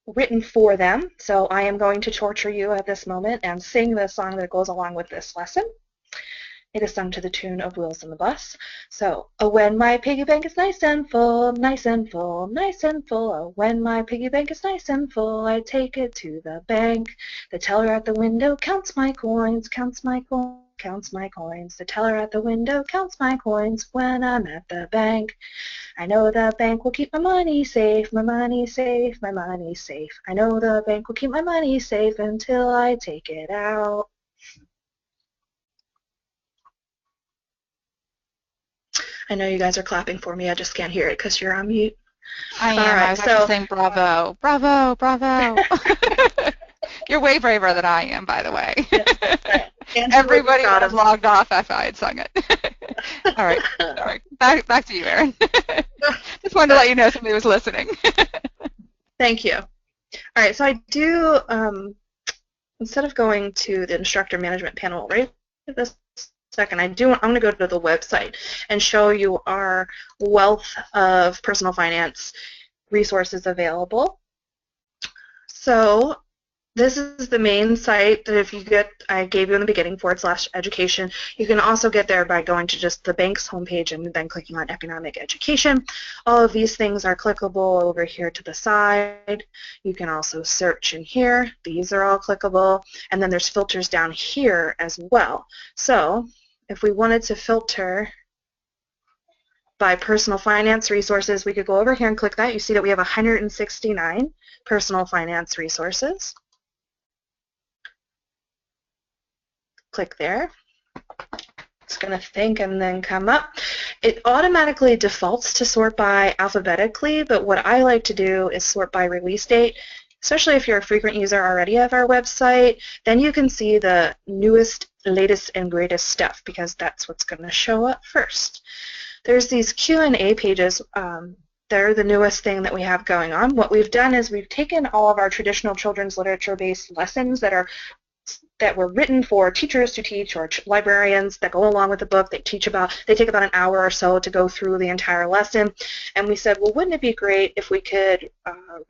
written for them, so I am going to torture you at this moment and sing the song that goes along with this lesson. It is sung to the tune of Wheels on the Bus. So, oh, when my piggy bank is nice and full, nice and full, nice and full. Oh, when my piggy bank is nice and full, I take it to the bank. The teller at the window counts my coins, counts my coins, counts my coins. The teller at the window counts my coins when I'm at the bank. I know the bank will keep my money safe, my money safe, my money safe. I know the bank will keep my money safe until I take it out. I know you guys are clapping for me. I just can't hear it because you're on mute. I am. Right, I was actually saying bravo, bravo, bravo. You're way braver than I am, by the way. Yes. Everybody would have logged off if I had sung it. All right. Back to you, Erin. Just wanted to let you know somebody was listening. Thank you. All right, so I do, instead of going to the instructor management panel right this second, I'm going to go to the website and show you our wealth of personal finance resources available. So this is the main site that if you get, I gave you in the beginning, /education. You can also get there by going to just the bank's homepage and then clicking on economic education. All of these things are clickable over here to the side. You can also search in here. These are all clickable. And then there's filters down here as well. So if we wanted to filter by personal finance resources, we could go over here and click that. You see that we have 169 personal finance resources. Click there. It's going to think and then come up. It automatically defaults to sort by alphabetically, but what I like to do is sort by release date, especially if you're a frequent user already of our website. Then you can see the newest, latest, and greatest stuff because that's what's going to show up first. There's these Q&A pages. They're the newest thing that we have going on. What we've done is we've taken all of our traditional children's literature-based lessons that were written for teachers to teach or librarians that go along with the book. They take about an hour or so to go through the entire lesson. And we said, well, wouldn't it be great if we could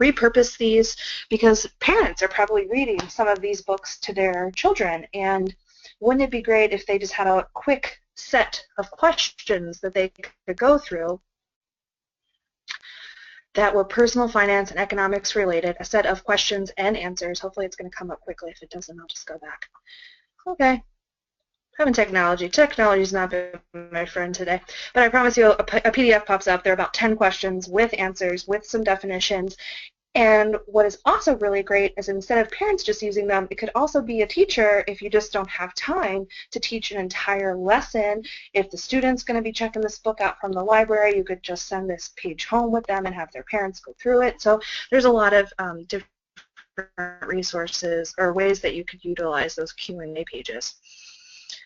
repurpose these, because parents are probably reading some of these books to their children, and wouldn't it be great if they just had a quick set of questions that they could go through that were personal finance and economics related, a set of questions and answers. Hopefully it's going to come up quickly. If it doesn't, I'll just go back. Okay. Having technology. Technology's not been my friend today. But I promise you a PDF pops up. There are about 10 questions with answers, with some definitions. And what is also really great is instead of parents just using them, it could also be a teacher if you just don't have time to teach an entire lesson. If the student's going to be checking this book out from the library, you could just send this page home with them and have their parents go through it. So there's a lot of different resources or ways that you could utilize those Q&A pages.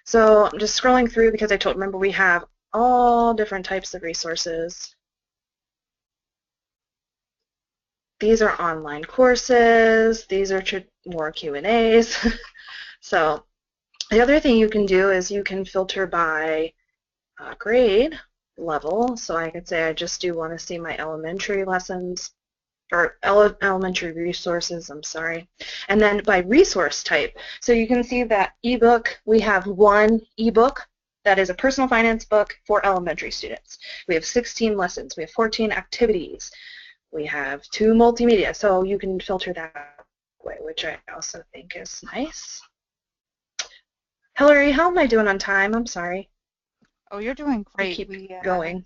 So I'm just scrolling through because remember we have all different types of resources. These are online courses. These are more Q&As. So the other thing you can do is you can filter by grade level. So I could say I just do want to see my elementary lessons, or elementary resources, I'm sorry. And then by resource type. So you can see that ebook, we have one ebook that is a personal finance book for elementary students. We have 16 lessons. We have 14 activities. We have 2 multimedia, so you can filter that way, which I also think is nice. Hillary, how am I doing on time? I'm sorry. Oh, you're doing great. Keep going.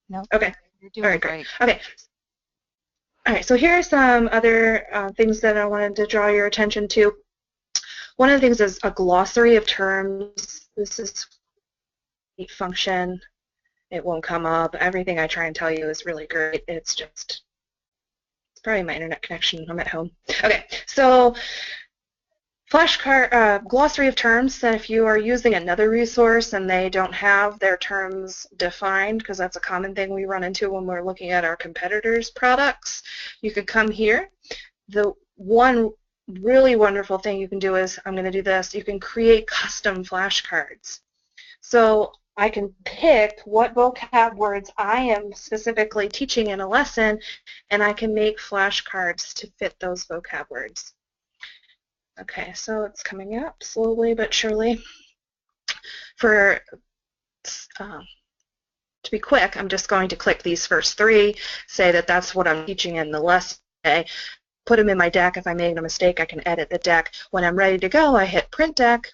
No. Okay. You're doing all right, great. Okay. All right, so here are some other things that I wanted to draw your attention to. One of the things is a glossary of terms. This is a function. It won't come up. Everything I try and tell you is really great. It's probably my internet connection. I'm at home. Okay, so flashcard, glossary of terms, that if you are using another resource and they don't have their terms defined, because that's a common thing we run into when we're looking at our competitors' products, you could come here. The one really wonderful thing you can do is, I'm going to do this, you can create custom flashcards. So I can pick what vocab words I am specifically teaching in a lesson, and I can make flashcards to fit those vocab words. Okay, so it's coming up slowly but surely. To be quick, I'm just going to click these first 3, say that that's what I'm teaching in the lesson today, put them in my deck. If I made a mistake, I can edit the deck. When I'm ready to go, I hit Print Deck.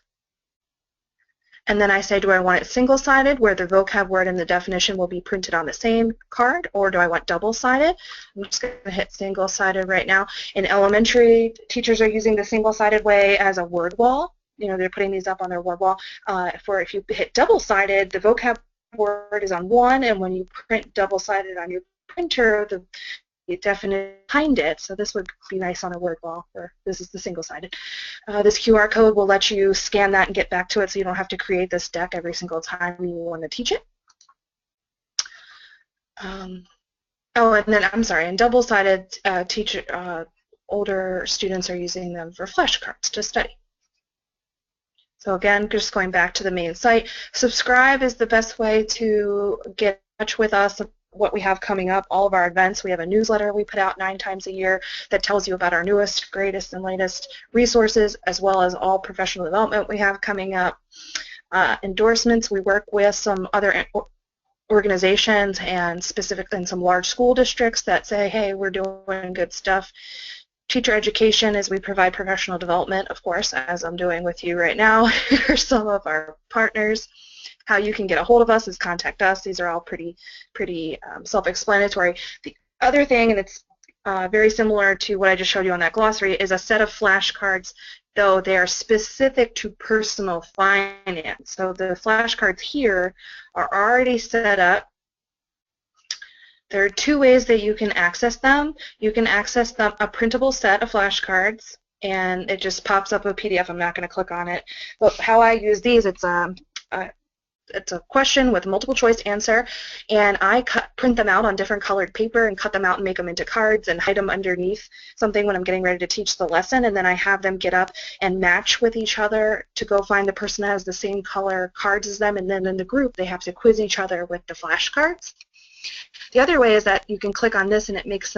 And then I say, do I want it single-sided, where the vocab word and the definition will be printed on the same card, or do I want double-sided? I'm just going to hit single-sided right now. In elementary, teachers are using the single-sided way as a word wall. You know, they're putting these up on their word wall. If you hit double-sided, the vocab word is on one, and when you print double-sided on your printer, the definition behind it. So this would be nice on a word wall, or this is the single-sided. This QR code will let you scan that and get back to it, so you don't have to create this deck every single time you want to teach it. Oh, and then I'm sorry, and double-sided older students are using them for flashcards to study. So again, just going back to the main site, subscribe is the best way to get in touch with us, what we have coming up, all of our events. We have a newsletter we put out 9 times a year that tells you about our newest, greatest, and latest resources, as well as all professional development we have coming up. Endorsements, we work with some other organizations and specifically in some large school districts that say, hey, we're doing good stuff. Teacher education is we provide professional development, of course, as I'm doing with you right now. Here are some of our partners. How you can get a hold of us is contact us. These are all pretty self-explanatory. The other thing, and it's very similar to what I just showed you on that glossary, is a set of flashcards, though they are specific to personal finance. So the flashcards here are already set up. There are 2 ways that you can access them. You can access them a printable set of flashcards, and it just pops up a PDF. I'm not going to click on it. But how I use these, it's a question with multiple choice answer, and I print them out on different colored paper and cut them out and make them into cards and hide them underneath something when I'm getting ready to teach the lesson, and then I have them get up and match with each other to go find the person that has the same color cards as them, and then in the group they have to quiz each other with the flashcards. The other way is that you can click on this and it makes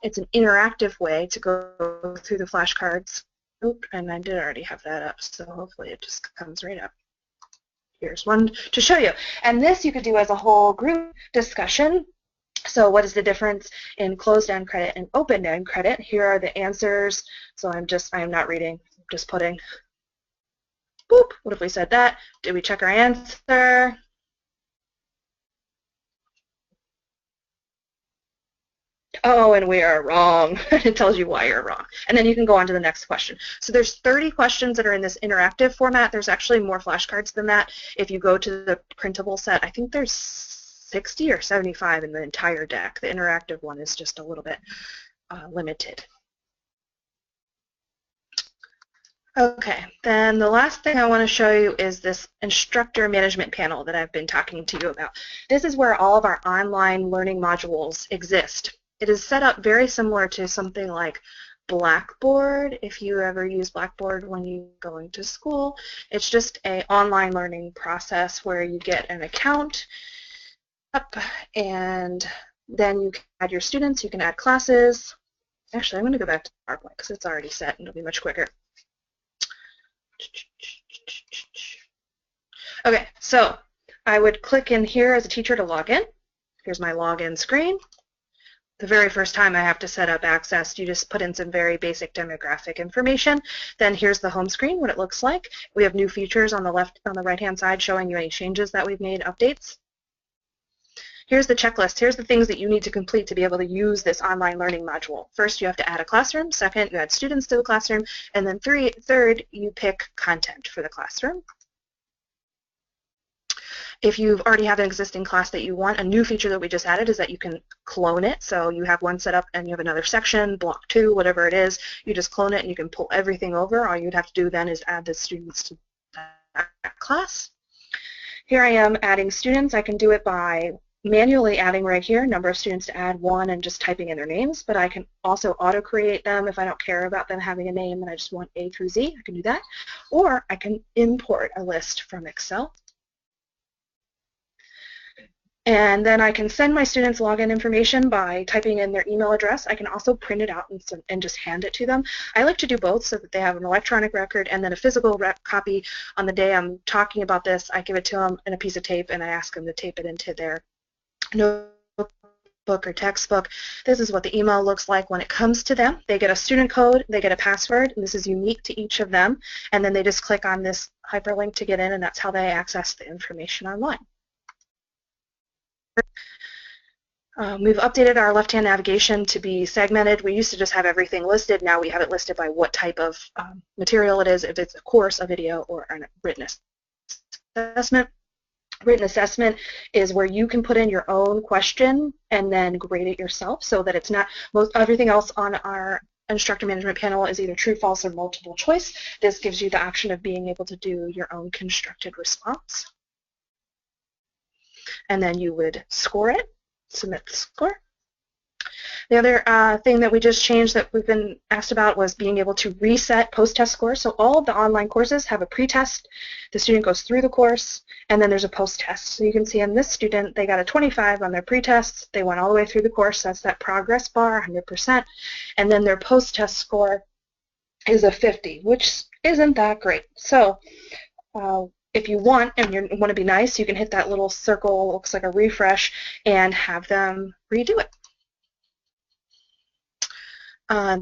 it's an interactive way to go through the flashcards. Oop, and I did already have that up, so hopefully it just comes right up. Here's one to show you. And this you could do as a whole group discussion. So what is the difference in closed-end credit and open-end credit? Here are the answers. So I am not reading, I'm just putting, boop, what if we said that? Did we check our answer? Oh, and we are wrong. It tells you why you're wrong. And then you can go on to the next question. So there's 30 questions that are in this interactive format. There's actually more flashcards than that. If you go to the printable set, I think there's 60 or 75 in the entire deck. The interactive one is just a little bit limited. Okay, then the last thing I want to show you is this instructor management panel that I've been talking to you about. This is where all of our online learning modules exist. It is set up very similar to something like Blackboard, if you ever use Blackboard when you go into school. It's just an online learning process where you get an account up and then you can add your students, you can add classes. Actually, I'm going to go back to PowerPoint because it's already set and it'll be much quicker. Okay, so I would click in here as a teacher to log in. Here's my login screen. The very first time I have to set up access, you just put in some very basic demographic information. Then here's the home screen, what it looks like. We have new features on the right-hand side showing you any changes that we've made, updates. Here's the checklist. Here's the things that you need to complete to be able to use this online learning module. First, you have to add a classroom. Second, you add students to the classroom. And then third, you pick content for the classroom. If you already have an existing class that you want, a new feature that we just added is that you can clone it. So you have one set up and you have another section, block 2, whatever it is. You just clone it and you can pull everything over. All you'd have to do then is add the students to that class. Here I am adding students. I can do it by manually adding right here, number of students to add 1 and just typing in their names, but I can also auto-create them if I don't care about them having a name and I just want A through Z. I can do that. Or I can import a list from Excel. And then I can send my students login information by typing in their email address. I can also print it out and just hand it to them. I like to do both so that they have an electronic record and then a physical copy. On the day I'm talking about this, I give it to them in a piece of tape and I ask them to tape it into their notebook or textbook. This is what the email looks like when it comes to them. They get a student code, they get a password, and this is unique to each of them. And then they just click on this hyperlink to get in, and that's how they access the information online. We've updated our left-hand navigation to be segmented. We used to just have everything listed. Now we have it listed by what type of material it is, if it's a course, a video, or a written assessment. Written assessment is where you can put in your own question and then grade it yourself so that it's not, everything else on our instructor management panel is either true, false, or multiple choice. This gives you the option of being able to do your own constructed response. And then you would score it. submit the score. The other thing that we just changed that we've been asked about was being able to reset post-test scores. So all of the online courses have a pre-test. The student goes through the course, and then there's a post-test. So you can see in this student, they got a 25 on their pre-test. They went all the way through the course. That's that progress bar, 100%. And then their post-test score is a 50, which isn't that great. So if you want, and you want to be nice, you can hit that little circle, looks like a refresh, and have them redo it.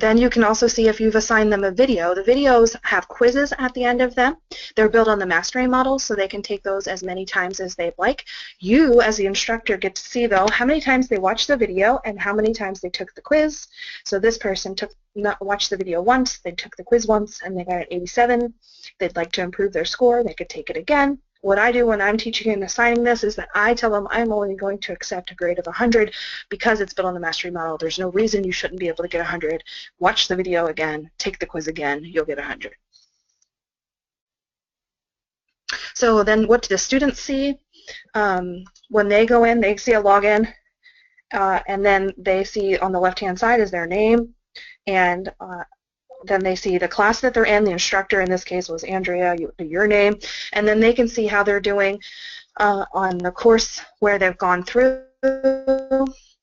Then you can also see if you've assigned them a video. The videos have quizzes at the end of them. They're built on the mastery model, so they can take those as many times as they'd like. You, as the instructor, get to see, though, how many times they watched the video and how many times they took the quiz. So this person watched the video once, they took the quiz once, and they got an 87. They'd like to improve their score, they could take it again. What I do when I'm teaching and assigning this is that I tell them I'm only going to accept a grade of 100 because it's built on the mastery model. There's no reason you shouldn't be able to get 100. Watch the video again, take the quiz again, you'll get 100. So then what do the students see? When they go in, they see a login, and then they see on the left-hand side is their name, and then they see the class that they're in. The instructor in this case was Andrea, your name, and then they can see how they're doing on the course where they've gone through,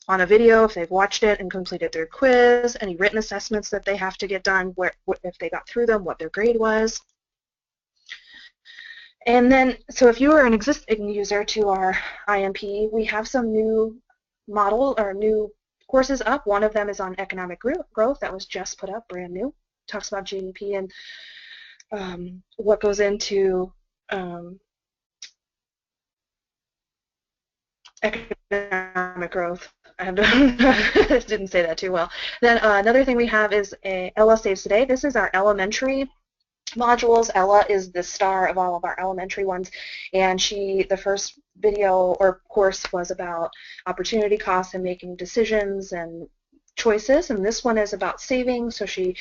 on a video if they've watched it and completed their quiz, any written assessments that they have to get done, if they got through them, what their grade was. And then, so if you are an existing user to our IMP, we have some new model or new courses up. One of them is on economic growth that was just put up, brand new. Talks about GDP and what goes into economic growth. I didn't say that too well. Then another thing we have is Ella Saves Today. This is our elementary modules. Ella is the star of all of our elementary ones, and the first video or course was about opportunity costs and making decisions and choices, and this one is about saving. So she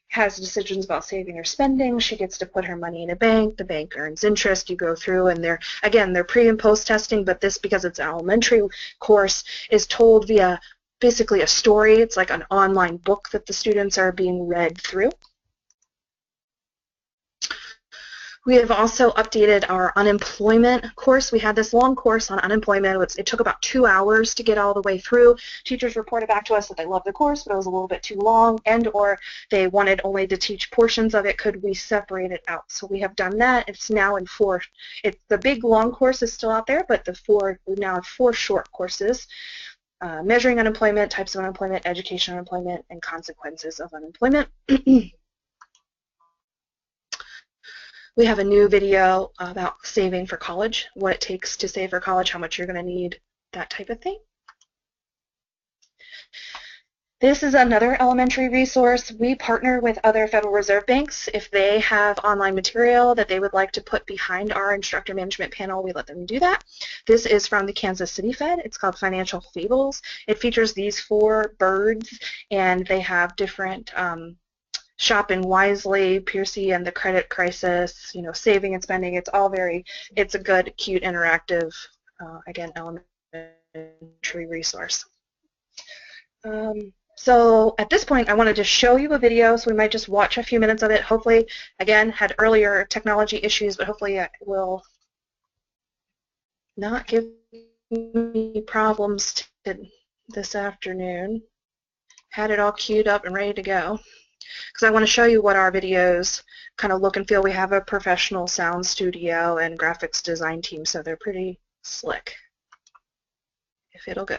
has decisions about saving or spending. She gets to put her money in a bank. The bank earns interest. You go through, and they're pre and post testing, but this, because it's an elementary course, is told via basically a story. It's like an online book that the students are being read through. We have also updated our unemployment course. We had this long course on unemployment. It took about 2 hours to get all the way through. Teachers reported back to us that they loved the course, but it was a little bit too long, and or they wanted only to teach portions of it. Could we separate it out? So we have done that. It's now in 4. The big long course is still out there, but we now have 4 short courses. Measuring unemployment, types of unemployment, education unemployment, and consequences of unemployment. We have a new video about saving for college, what it takes to save for college, how much you're going to need, that type of thing. This is another elementary resource. We partner with other Federal Reserve banks. If they have online material that they would like to put behind our instructor management panel, we let them do that. This is from the Kansas City Fed. It's called Financial Fables. It features these 4 birds, and they have different shopping wisely, Piercy and the credit crisis, saving and spending. It's a good, cute, interactive, again, elementary resource. So at this point, I wanted to show you a video, so we might just watch a few minutes of it. Hopefully, again, had earlier technology issues, but hopefully it will not give me problems this afternoon. Had it all queued up and ready to go, because I want to show you what our videos kind of look and feel. We have a professional sound studio and graphics design team, so they're pretty slick, if it'll go.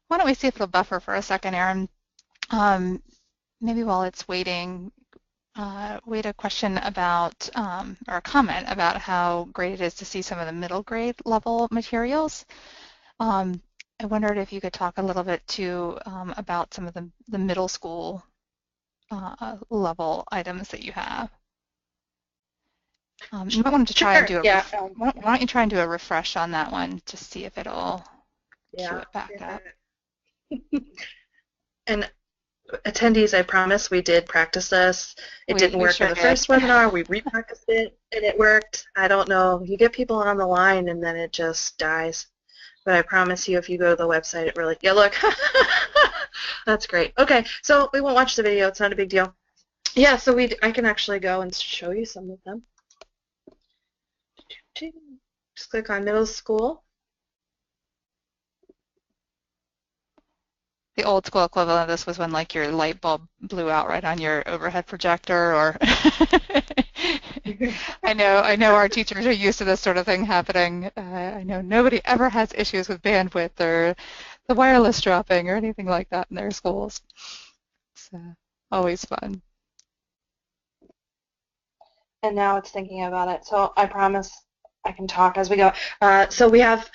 Why don't we see if it'll buffer for a second, Erin? Maybe while it's waiting, we had a question about, or a comment about how great it is to see some of the middle grade level materials. I wondered if you could talk a little bit too about some of the middle school level items that you have. You might want to try and do why don't you try and do a refresh on that one to see if it'll queue it back up. And attendees, I promise we did practice this. It didn't work sure in the did. first webinar. We repracticed it, and it worked. I don't know. You get people on the line, and then it just dies. But I promise you, if you go to the website, it really, yeah, look. That's great. Okay, so we won't watch the video. It's not a big deal. Yeah, so I can actually go and show you some of them. Just click on middle school. The old school equivalent of this was when like your light bulb blew out right on your overhead projector, or I know our teachers are used to this sort of thing happening. I know nobody ever has issues with bandwidth or the wireless dropping or anything like that in their schools. It's always fun. And now it's thinking about it. So I promise I can talk as we go. So we have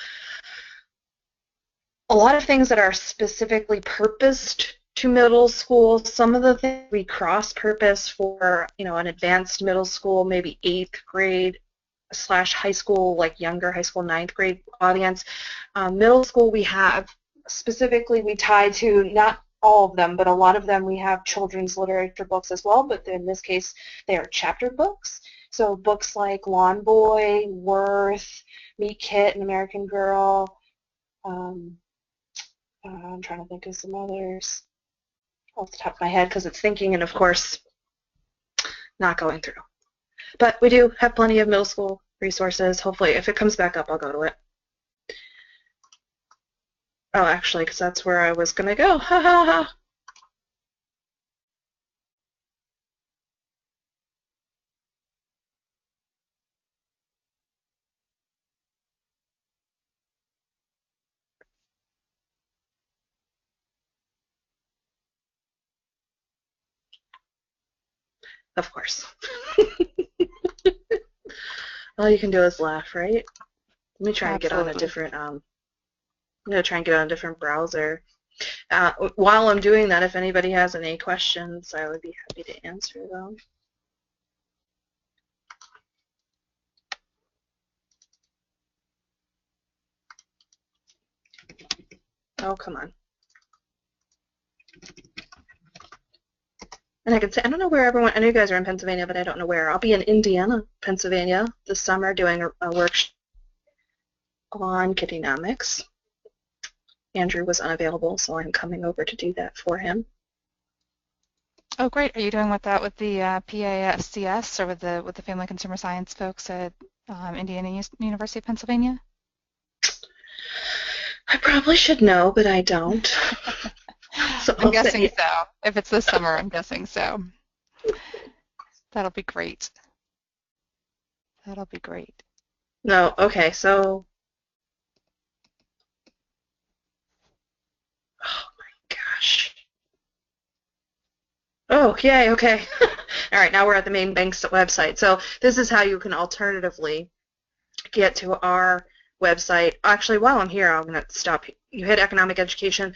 a lot of things that are specifically purposed to middle school. Some of the things we cross-purpose for, an advanced middle school, maybe 8th grade / high school, like younger high school, 9th grade audience. Middle school we have specifically we tie to, not all of them, but a lot of them we have children's literature books as well, but in this case they are chapter books. So books like Lawn Boy, Worth, Meet Kit, An American Girl, I'm trying to think of some others off the top of my head because it's thinking and, of course, not going through. But we do have plenty of middle school resources. Hopefully, if it comes back up, I'll go to it. Oh, actually, because that's where I was going to go. Ha, ha, ha. Of course. All you can do is laugh, right? Let me try and get on a different, I'm going to try and get on a different browser. While I'm doing that, if anybody has any questions, I would be happy to answer them. Oh, come on. And I could say, I don't know where everyone, I know you guys are in Pennsylvania, but I don't know where. I'll be in Indiana, Pennsylvania this summer doing a workshop on Kittynomics. Andrew was unavailable, so I'm coming over to do that for him. Oh, great. Are you doing with that with the PASCS or with the Family Consumer Science folks at Indiana University of Pennsylvania? I probably should know, but I don't. So I'm guessing so. If it's this summer, I'm guessing so. That'll be great. That'll be great. No, okay, so. Oh my gosh. Oh, yay, okay. All right, now we're at the main bank's website. So this is how you can alternatively get to our website. Actually, while I'm here, I'm going to stop. You hit economic education.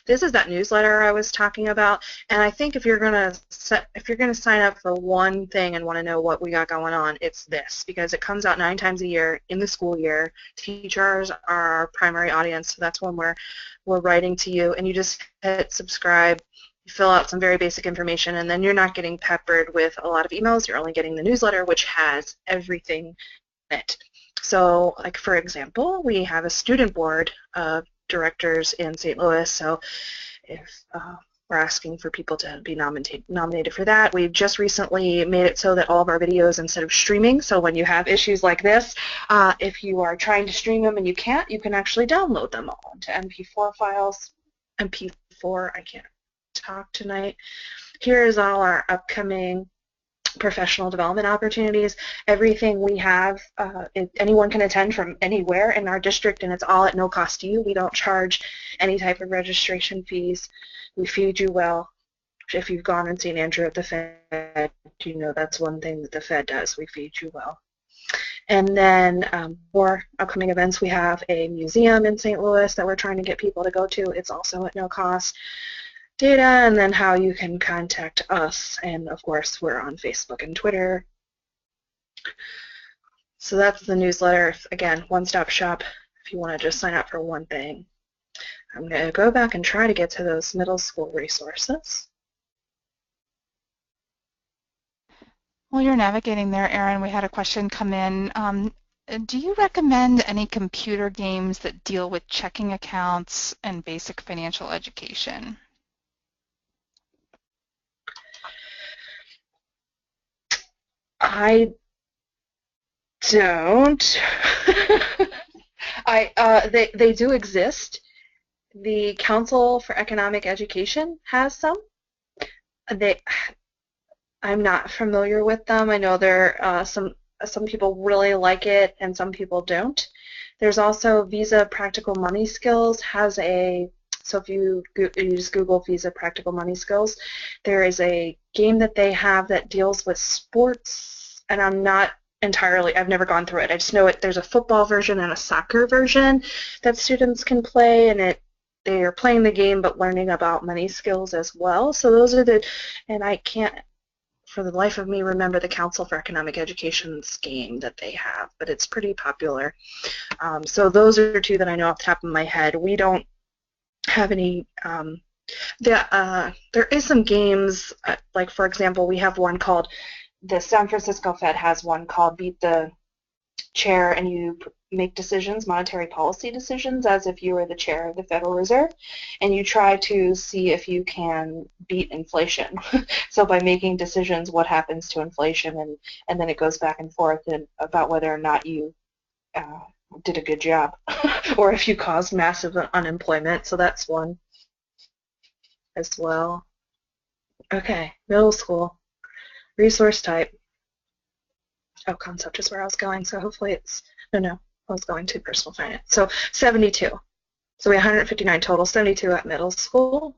This is that newsletter I was talking about, and I think if you're going to sign up for one thing and want to know what we got going on, it's this, because it comes out 9 times a year in the school year. Teachers are our primary audience, so that's when we're writing to you, and you just hit subscribe. You fill out some very basic information, and then you're not getting peppered with a lot of emails. You're only getting the newsletter, which has everything in it. So, like, for example, we have a student board of directors in St. Louis, so if we're asking for people to be nominated for that. We've just recently made it so that all of our videos, instead of streaming, so when you have issues like this, if you are trying to stream them and you can't, you can actually download them all into MP4 files. MP4, I can't talk tonight. Here's all our upcoming professional development opportunities. Everything we have, anyone can attend from anywhere in our district, and it's all at no cost to you. We don't charge any type of registration fees. We feed you well. If you've gone and seen Andrew at the Fed, you know that's one thing that the Fed does. We feed you well. And then for upcoming events, we have a museum in St. Louis that we're trying to get people to go to. It's also at no cost. Data, and then how you can contact us, and of course we're on Facebook and Twitter. So that's the newsletter. Again, one-stop shop if you want to just sign up for one thing. I'm going to go back and try to get to those middle school resources. While you're navigating there, Erin, we had a question come in. Do you recommend any computer games that deal with checking accounts and basic financial education? I don't. They do exist. The Council for Economic Education has some. I'm not familiar with them. I know there some people really like it and some people don't. There's also Visa Practical Money Skills has a, so if you use Google Visa Practical Money Skills, there is a game that they have that deals with sports, and I'm not entirely, I've never gone through it. I just know there's a football version and a soccer version that students can play, and they are playing the game but learning about money skills as well. So those are and I can't for the life of me remember the Council for Economic Education's game that they have, but it's pretty popular. So those are two that I know off the top of my head. We don't have any, there is some games, like for example, we have one called, the San Francisco Fed has one called Beat the Chair, and you make decisions, monetary policy decisions, as if you were the chair of the Federal Reserve, and you try to see if you can beat inflation. So by making decisions, what happens to inflation, and then it goes back and forth about whether or not you did a good job, or if you caused massive unemployment. So that's one as well. Okay, middle school, resource type. Oh, concept is where I was going, so hopefully it's, no, I was going to personal finance. So 72. So we have 159 total, 72 at middle school.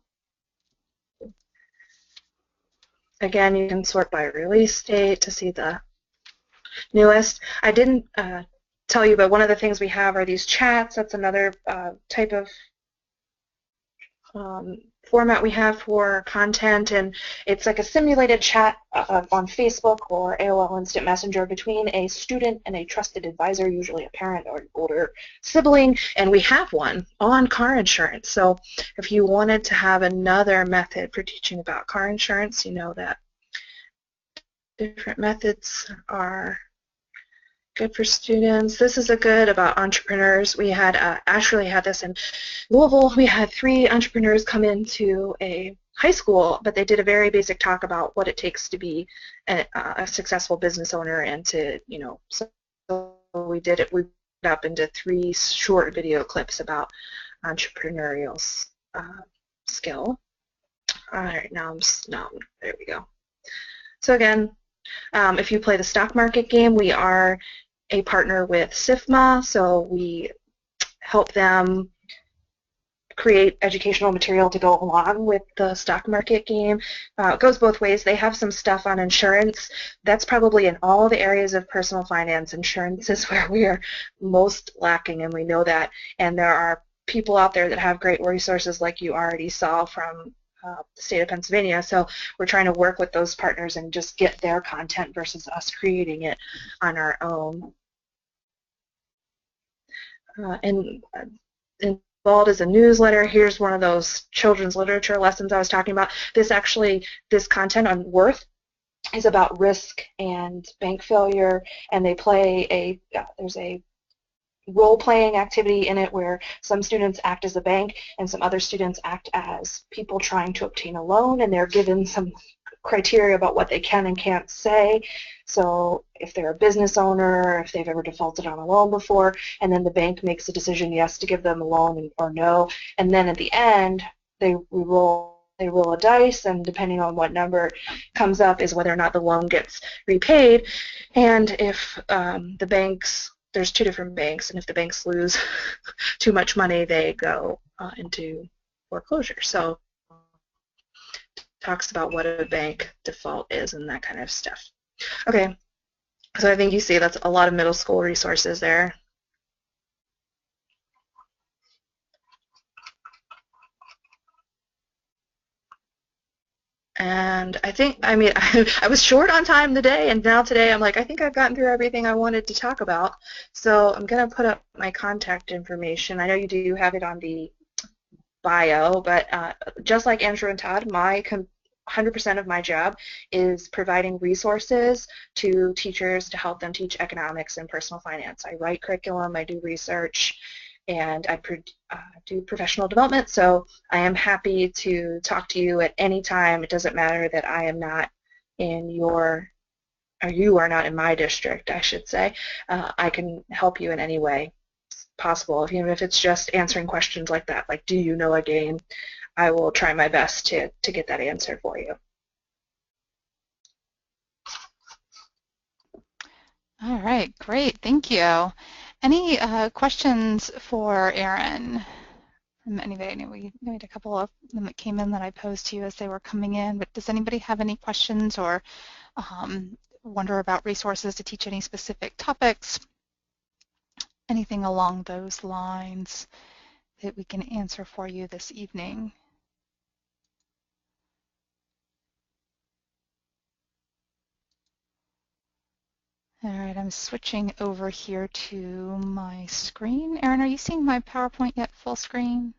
Again, you can sort by release date to see the newest. I didn't tell you, but one of the things we have are these chats. That's another type of format we have for content, and it's like a simulated chat on Facebook or AOL Instant Messenger between a student and a trusted advisor, usually a parent or an older sibling, and we have one on car insurance. So if you wanted to have another method for teaching about car insurance, you know that different methods are good for students. This is a good about entrepreneurs. We had Ashley had this in Louisville. We had 3 entrepreneurs come into a high school, but they did a very basic talk about what it takes to be a successful business owner, and to, you know, so we did it. We put it up into 3 short video clips about entrepreneurial skill. All right, now there we go. So again, if you play the stock market game, we are a partner with SIFMA, so we help them create educational material to go along with the stock market game. It goes both ways. They have some stuff on insurance. That's probably in all the areas of personal finance. Insurance is where we are most lacking, and we know that. And there are people out there that have great resources, like you already saw from the state of Pennsylvania. So we're trying to work with those partners and just get their content versus us creating it on our own. Involved is a newsletter. Here's one of those children's literature lessons I was talking about. This content on Worth is about risk and bank failure, and they play there's a role-playing activity in it where some students act as a bank and some other students act as people trying to obtain a loan, and they're given some criteria about what they can and can't say. So if they're a business owner, if they've ever defaulted on a loan before, and then the bank makes a decision yes to give them a loan or no, and then at the end they roll a dice, and depending on what number comes up is whether or not the loan gets repaid. And if the banks, there's 2 different banks, and if the banks lose too much money, they go into foreclosure. So talks about what a bank default is and that kind of stuff. Okay, so I think you see that's a lot of middle school resources there. And I was short on time today, and now today I'm like, I think I've gotten through everything I wanted to talk about. So I'm going to put up my contact information. I know you do have it on the bio, but just like Andrew and Todd, my 100% of my job is providing resources to teachers to help them teach economics and personal finance. I write curriculum, I do research, and I do professional development, so I am happy to talk to you at any time. It doesn't matter that I am not in your, or you are not in my district, I should say. I can help you in any way possible, even if it's just answering questions like that, like, do you know a game? I will try my best to get that answer for you. All right, great, thank you. Any questions for Erin from anybody? I know we had a couple of them that came in that I posed to you as they were coming in, but does anybody have any questions or wonder about resources to teach any specific topics? Anything along those lines that we can answer for you this evening? All right, I'm switching over here to my screen. Erin, are you seeing my PowerPoint yet full screen?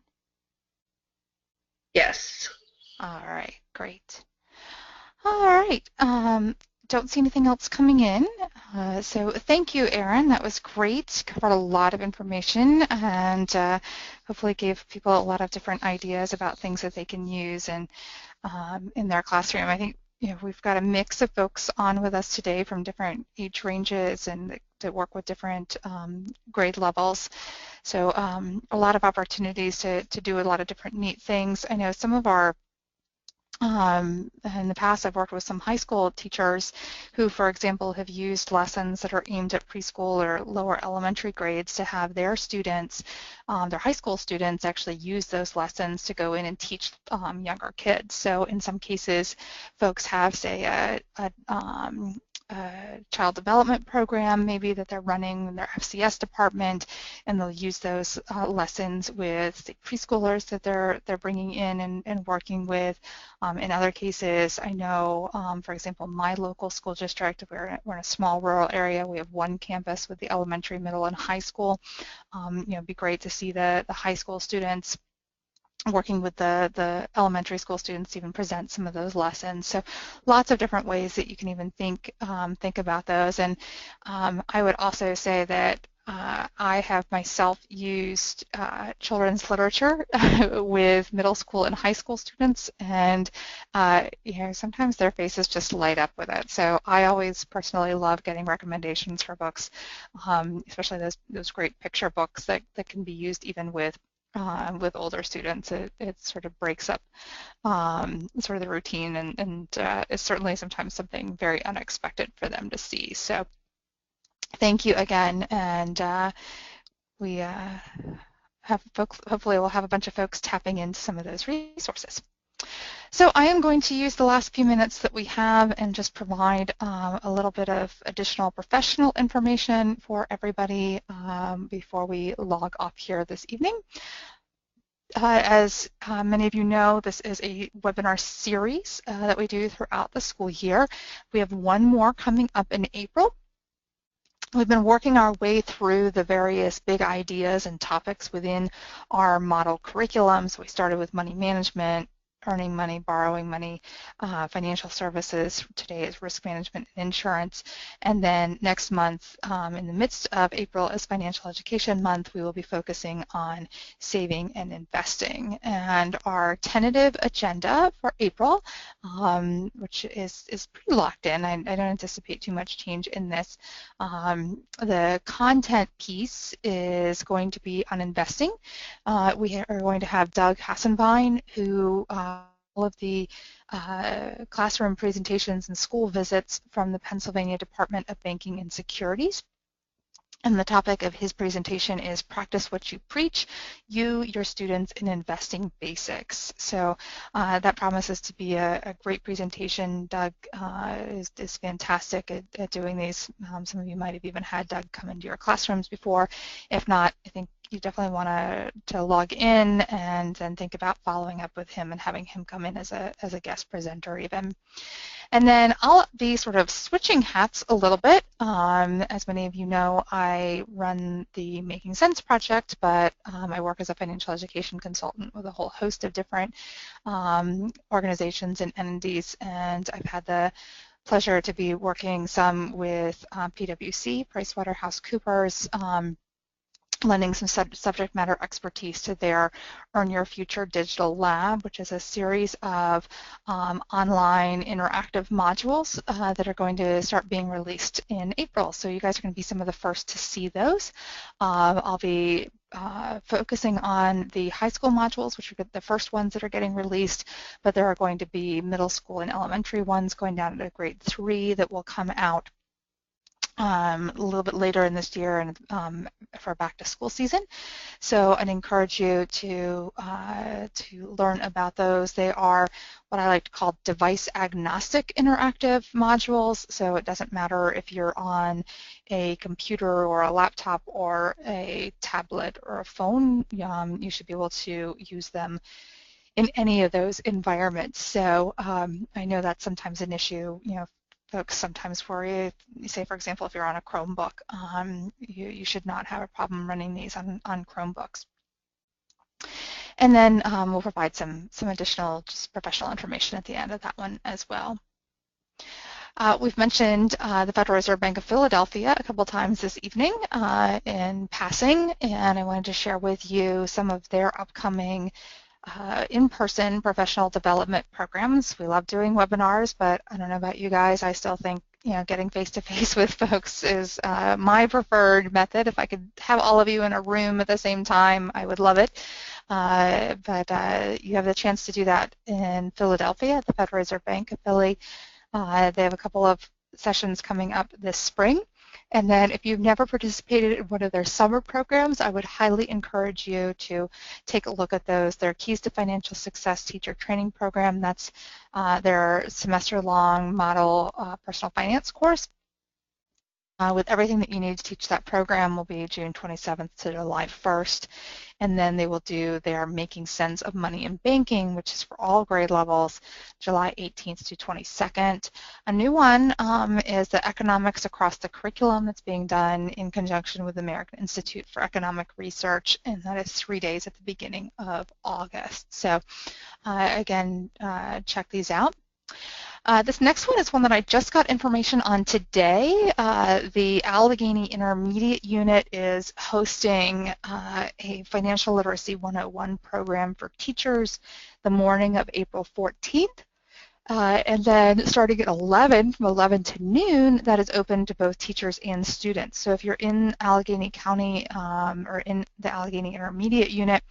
Yes. All right, great. All right, don't see anything else coming in. So thank you, Erin. That was great. Covered a lot of information and hopefully gave people a lot of different ideas about things that they can use in their classroom. I think we've got a mix of folks on with us today from different age ranges and to work with different grade levels. So a lot of opportunities to do a lot of different neat things. I know some of our in the past, I've worked with some high school teachers who, for example, have used lessons that are aimed at preschool or lower elementary grades to have their students, their high school students, actually use those lessons to go in and teach younger kids. So in some cases, folks have, say, a child development program maybe that they're running in their FCS department, and they'll use those lessons with say, preschoolers that they're bringing in and working with. In other cases, I know, for example, my local school district, we're in a small rural area. We have one campus with the elementary, middle, and high school. It'd be great to see the high school students working with the elementary school students to even present some of those lessons. So lots of different ways that you can even think about those. And I would also say that I have myself used children's literature with middle school and high school students, and sometimes their faces just light up with it. So I always personally love getting recommendations for books, especially those great picture books that can be used even with older students. It sort of breaks up sort of the routine and is certainly sometimes something very unexpected for them to see. So thank you again, and we have folks, hopefully we'll have a bunch of folks tapping into some of those resources. So I am going to use the last few minutes that we have and just provide a little bit of additional professional information for everybody before we log off here this evening. As many of you know, this is a webinar series that we do throughout the school year. We have one more coming up in April. We've been working our way through the various big ideas and topics within our model curriculum. So we started with money management, earning money, borrowing money, financial services. Today is risk management and insurance. And then next month, in the midst of April is Financial Education Month, we will be focusing on saving and investing. And our tentative agenda for April, which is pretty locked in, I don't anticipate too much change in this. The content piece is going to be on investing. We are going to have Doug Hassenbein, who all of the classroom presentations and school visits from the Pennsylvania Department of Banking and Securities. And the topic of his presentation is Practice What You Preach, You, Your Students, in Investing Basics. So that promises to be a great presentation. Doug is fantastic at doing these. Some of you might have even had Doug come into your classrooms before. If not, I think you definitely want to log in and then think about following up with him and having him come in as a guest presenter even. And then I'll be sort of switching hats a little bit. As many of you know, I run the Making Sense project, but I work as a financial education consultant with a whole host of different organizations and entities, and I've had the pleasure to be working some with PwC, PricewaterhouseCoopers, lending some subject matter expertise to their Earn Your Future Digital Lab, which is a series of online interactive modules that are going to start being released in April. So you guys are going to be some of the first to see those. I'll be focusing on the high school modules, which are the first ones that are getting released, but there are going to be middle school and elementary ones going down to grade 3 that will come out a little bit later in this year and for back to school season. So I'd encourage you to learn about those. They are what I like to call device agnostic interactive modules. So it doesn't matter if you're on a computer or a laptop or a tablet or a phone, you should be able to use them in any of those environments. So I know that's sometimes an issue, folks sometimes worry, say for example, if you're on a Chromebook, you should not have a problem running these on Chromebooks. And then we'll provide some additional just professional information at the end of that one as well. We've mentioned the Federal Reserve Bank of Philadelphia a couple times this evening in passing, and I wanted to share with you some of their upcoming in-person professional development programs. We love doing webinars, but I don't know about you guys, I still think getting face-to-face with folks is my preferred method. If I could have all of you in a room at the same time, I would love it. But you have the chance to do that in Philadelphia at the Federal Reserve Bank of Philly. They have a couple of sessions coming up this spring. And then if you've never participated in one of their summer programs, I would highly encourage you to take a look at those. Their Keys to Financial Success teacher training program, that's their semester-long model personal finance course. With everything that you need to teach that program will be June 27th to July 1st. And then they will do their Making Sense of Money and Banking, which is for all grade levels, July 18th to 22nd. A new one is the Economics Across the Curriculum that's being done in conjunction with the American Institute for Economic Research, and that is 3 days at the beginning of August. So again, check these out. This next one is one that I just got information on today. The Allegheny Intermediate Unit is hosting a Financial Literacy 101 program for teachers the morning of April 14th. And then starting at 11, from 11 to noon, that is open to both teachers and students. So if you're in Allegheny County or in the Allegheny Intermediate Unit,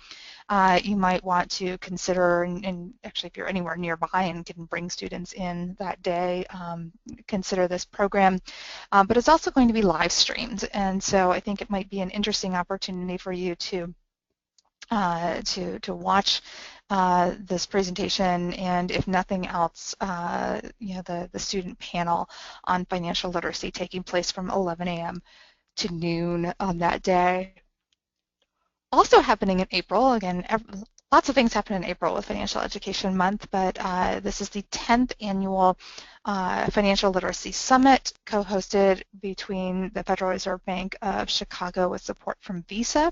you might want to consider, and actually if you're anywhere nearby and can bring students in that day, consider this program. But it's also going to be live streamed, and so I think it might be an interesting opportunity for you to watch this presentation, and if nothing else, the student panel on financial literacy taking place from 11 a.m. to noon on that day. Also happening in April, again, lots of things happen in April with Financial Education Month, but this is the 10th annual Financial Literacy Summit, co-hosted between the Federal Reserve Bank of Chicago with support from Visa.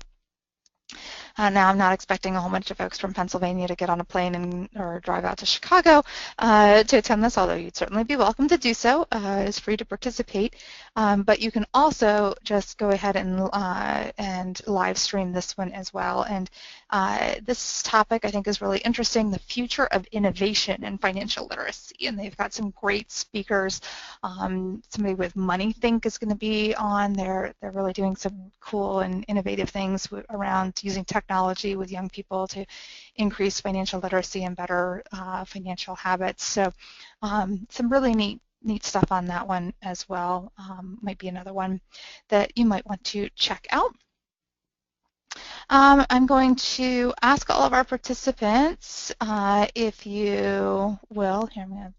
Now I'm not expecting a whole bunch of folks from Pennsylvania to get on a plane or drive out to Chicago to attend this, although you'd certainly be welcome to do so. It's free to participate, but you can also just go ahead and live stream this one as well. And this topic I think is really interesting, the future of innovation in financial literacy, and they've got some great speakers. Somebody with MoneyThink is going to be on. They're really doing some cool and innovative things around using technology with young people to increase financial literacy and better financial habits. So some really neat stuff on that one as well. Might be another one that you might want to check out. I'm going to ask all of our participants if you will, here I'm going to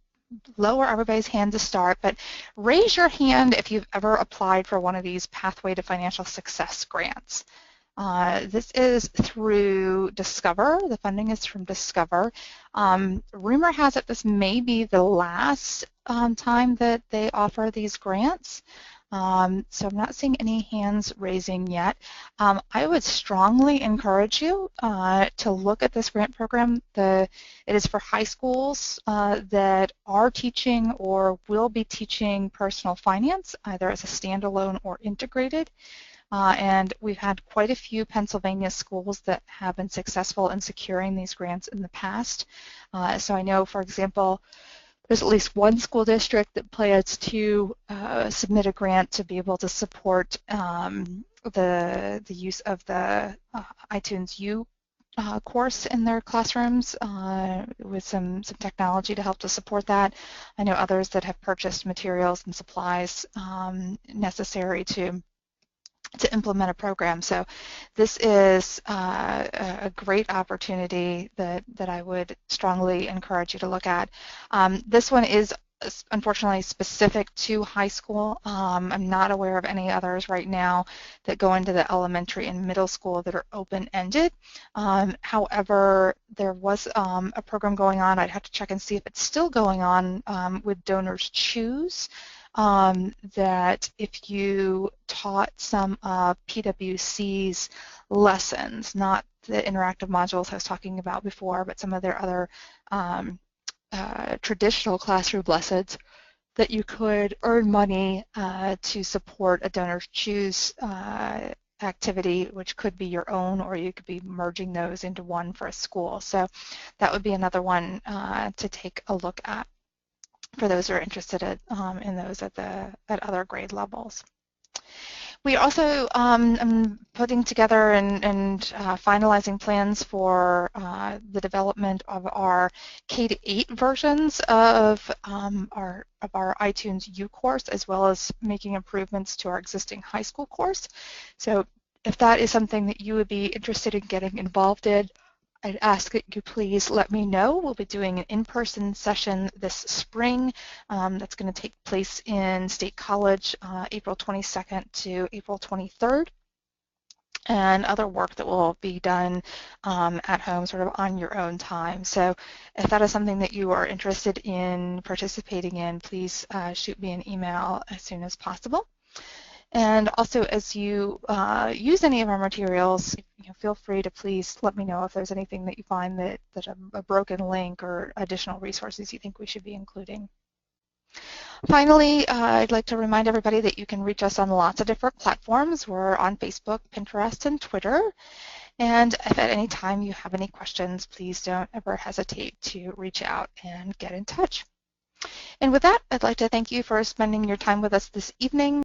lower everybody's hand to start, but raise your hand if you've ever applied for one of these Pathway to Financial Success grants. This is through Discover. The funding is from Discover. Rumor has it this may be the last time that they offer these grants. So I'm not seeing any hands raising yet. I would strongly encourage you to look at this grant program. It is for high schools that are teaching or will be teaching personal finance, either as a standalone or integrated. And we've had quite a few Pennsylvania schools that have been successful in securing these grants in the past. So I know, for example, there's at least one school district that plans to submit a grant to be able to support the use of the iTunes U course in their classrooms with some technology to help to support that. I know others that have purchased materials and supplies necessary to implement a program. So this is a great opportunity that I would strongly encourage you to look at. This one is unfortunately specific to high school. I'm not aware of any others right now that go into the elementary and middle school that are open-ended. However, there was a program going on. I'd have to check and see if it's still going on with Donors Choose. That if you taught some of PwC's lessons, not the interactive modules I was talking about before, but some of their other traditional classroom lessons, that you could earn money to support a Donors Choose activity, which could be your own, or you could be merging those into one for a school. So that would be another one to take a look at for those who are interested in those at other grade levels. We also putting together and finalizing plans for the development of our K-8 versions of our iTunes U course, as well as making improvements to our existing high school course. So if that is something that you would be interested in getting involved in, I'd ask that you please let me know. We'll be doing an in-person session this spring that's going to take place in State College April 22nd to April 23rd, and other work that will be done at home sort of on your own time. So if that is something that you are interested in participating in, please shoot me an email as soon as possible. And also, as you use any of our materials, feel free to please let me know if there's anything that you find that a broken link or additional resources you think we should be including. Finally, I'd like to remind everybody that you can reach us on lots of different platforms. We're on Facebook, Pinterest, and Twitter. And if at any time you have any questions, please don't ever hesitate to reach out and get in touch. And with that, I'd like to thank you for spending your time with us this evening.